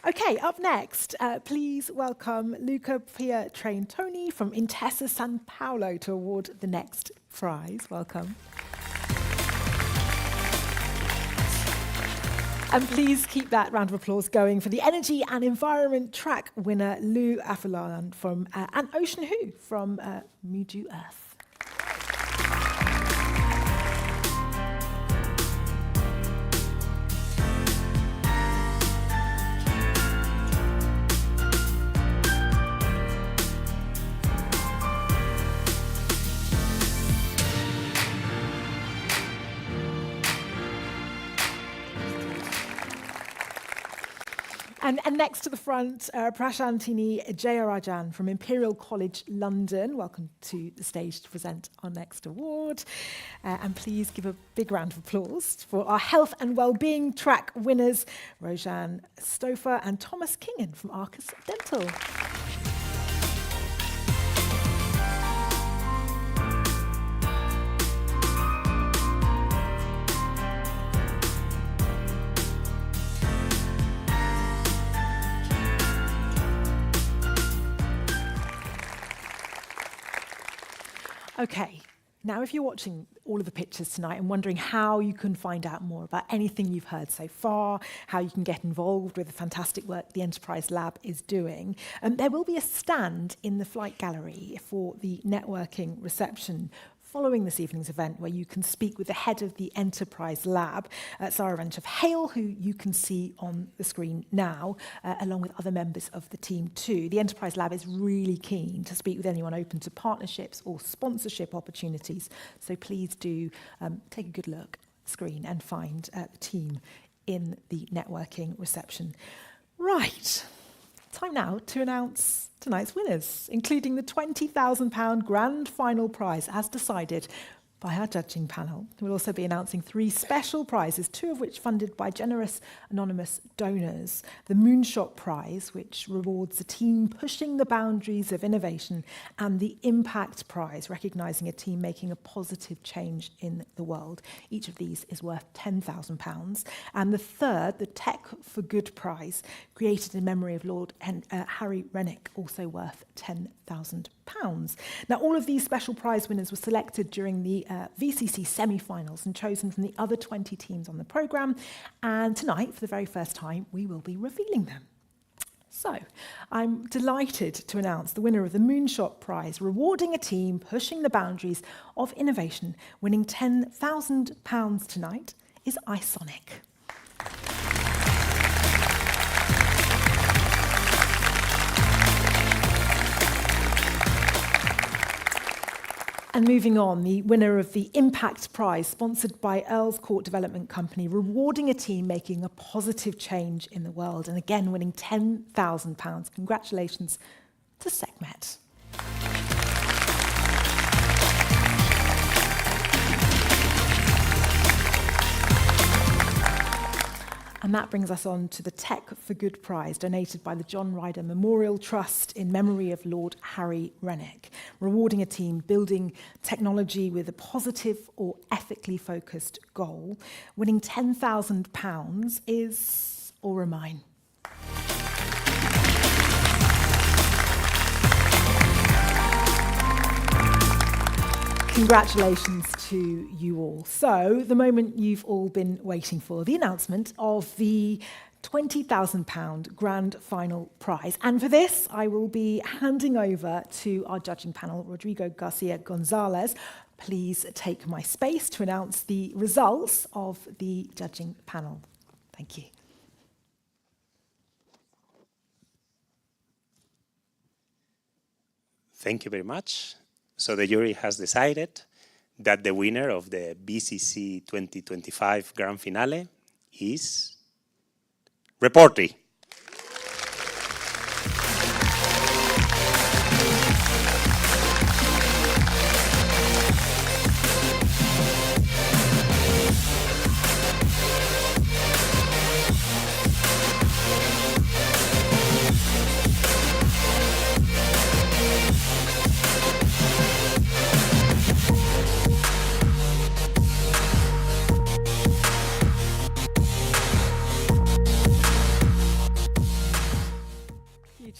Okay, up next, please welcome Luca Pietrantoni from Intesa San Paolo to award the next prize. Welcome. And please keep that round of applause going for the Energy and Environment track winner, Lou Afulan from and Ocean Who from Muju Earth. And next to the front, Prashantini Jayarajan from Imperial College London. Welcome to the stage to present our next award. And please give a big round of applause for our Health and Wellbeing track winners, Rojan Stouffer and Thomas Kingen from Arcus Dental. Okay, now if you're watching all of the pictures tonight and wondering how you can find out more about anything you've heard so far, how you can get involved with the fantastic work the Enterprise Lab is doing, there will be a stand in the Flight Gallery for the networking reception following this evening's event, where you can speak with the head of the Enterprise Lab, Sarah Wrench of Hale, who you can see on the screen now, along with other members of the team too. The Enterprise Lab is really keen to speak with anyone open to partnerships or sponsorship opportunities, so please do take a good look at the screen and find the team in the networking reception. Right. Time now to announce tonight's winners, including the £20,000 grand final prize, as decided by our judging panel. We'll also be announcing 3 special prizes, 2 of which funded by generous anonymous donors. The Moonshot Prize, which rewards a team pushing the boundaries of innovation, and the Impact Prize, recognising a team making a positive change in the world. Each of these is worth £10,000. And the third, the Tech for Good Prize, created in memory of Lord Harry Rennick, also worth £10,000. Now, all of these special prize winners were selected during the VCC semi-finals and chosen from the other 20 teams on the programme. And tonight, for the very first time, we will be revealing them. So, I'm delighted to announce the winner of the Moonshot Prize, rewarding a team pushing the boundaries of innovation, winning £10,000 tonight, is iSonic. And moving on, the winner of the Impact Prize, sponsored by Earls Court Development Company, rewarding a team making a positive change in the world, and again winning £10,000. Congratulations to SecMet. And that brings us on to the Tech for Good Prize, donated by the John Ryder Memorial Trust in memory of Lord Harry Rennick, rewarding a team building technology with a positive or ethically focused goal. Winning £10,000 is all or mine. Congratulations to you all. So, the moment you've all been waiting for, the announcement of the £20,000 grand final prize. And for this, I will be handing over to our judging panel, Rodrigo Garcia Gonzalez. Please take my space to announce the results of the judging panel. Thank you.
Thank you very much. So the jury has decided that the winner of the BCC 2025 Grand Finale is Reporty.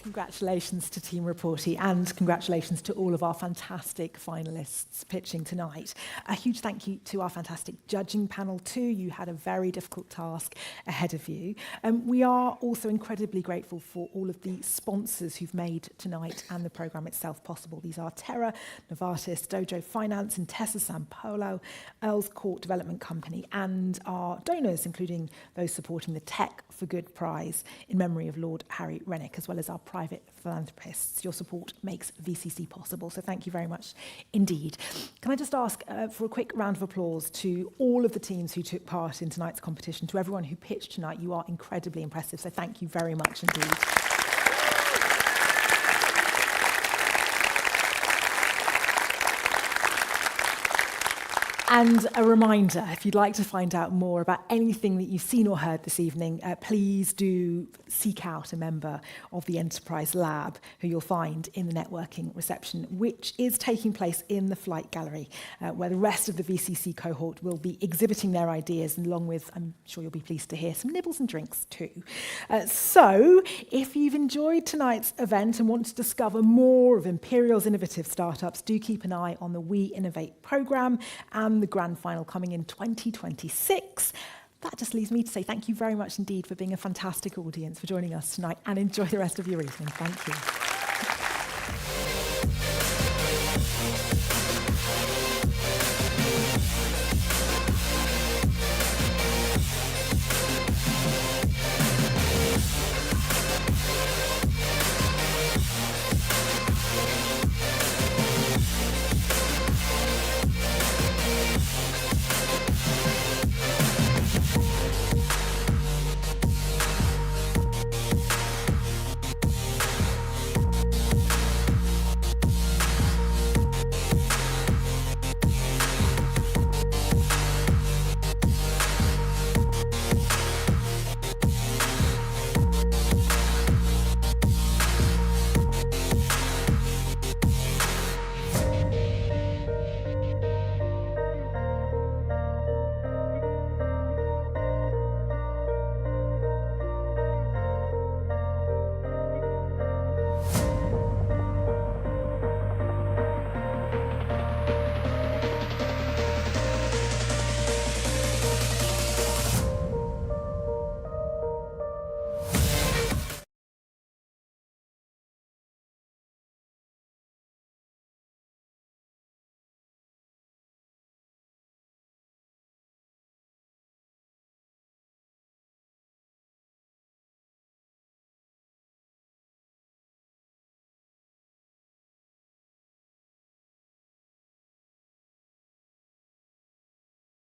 Congratulations to Team Reporty, and congratulations to all of our fantastic finalists pitching tonight. A huge thank you to our fantastic judging panel too. You had a very difficult task ahead of you. We are also incredibly grateful for all of the sponsors who've made tonight and the programme itself possible. These are Terra, Novartis, Dojo Finance, Intesa Sanpaolo, Earls Court Development Company, and our donors, including those supporting the Tech for Good Prize in memory of Lord Harry Rennick, as well as our private philanthropists. Your support makes VCC possible, so thank you very much indeed. Can I just ask for a quick round of applause to all of the teams who took part in tonight's competition, to everyone who pitched tonight. You are incredibly impressive, so thank you very much indeed. And a reminder, if you'd like to find out more about anything that you've seen or heard this evening, please do seek out a member of the Enterprise Lab who you'll find in the networking reception, which is taking place in the Flight Gallery, where the rest of the VCC cohort will be exhibiting their ideas, and along with, I'm sure you'll be pleased to hear, some nibbles and drinks too. So, if you've enjoyed tonight's event and want to discover more of Imperial's innovative startups, do keep an eye on the We Innovate programme and the grand final coming in 2026. That just leaves me to say thank you very much indeed for being a fantastic audience, for joining us tonight, and enjoy the rest of your evening. Thank you.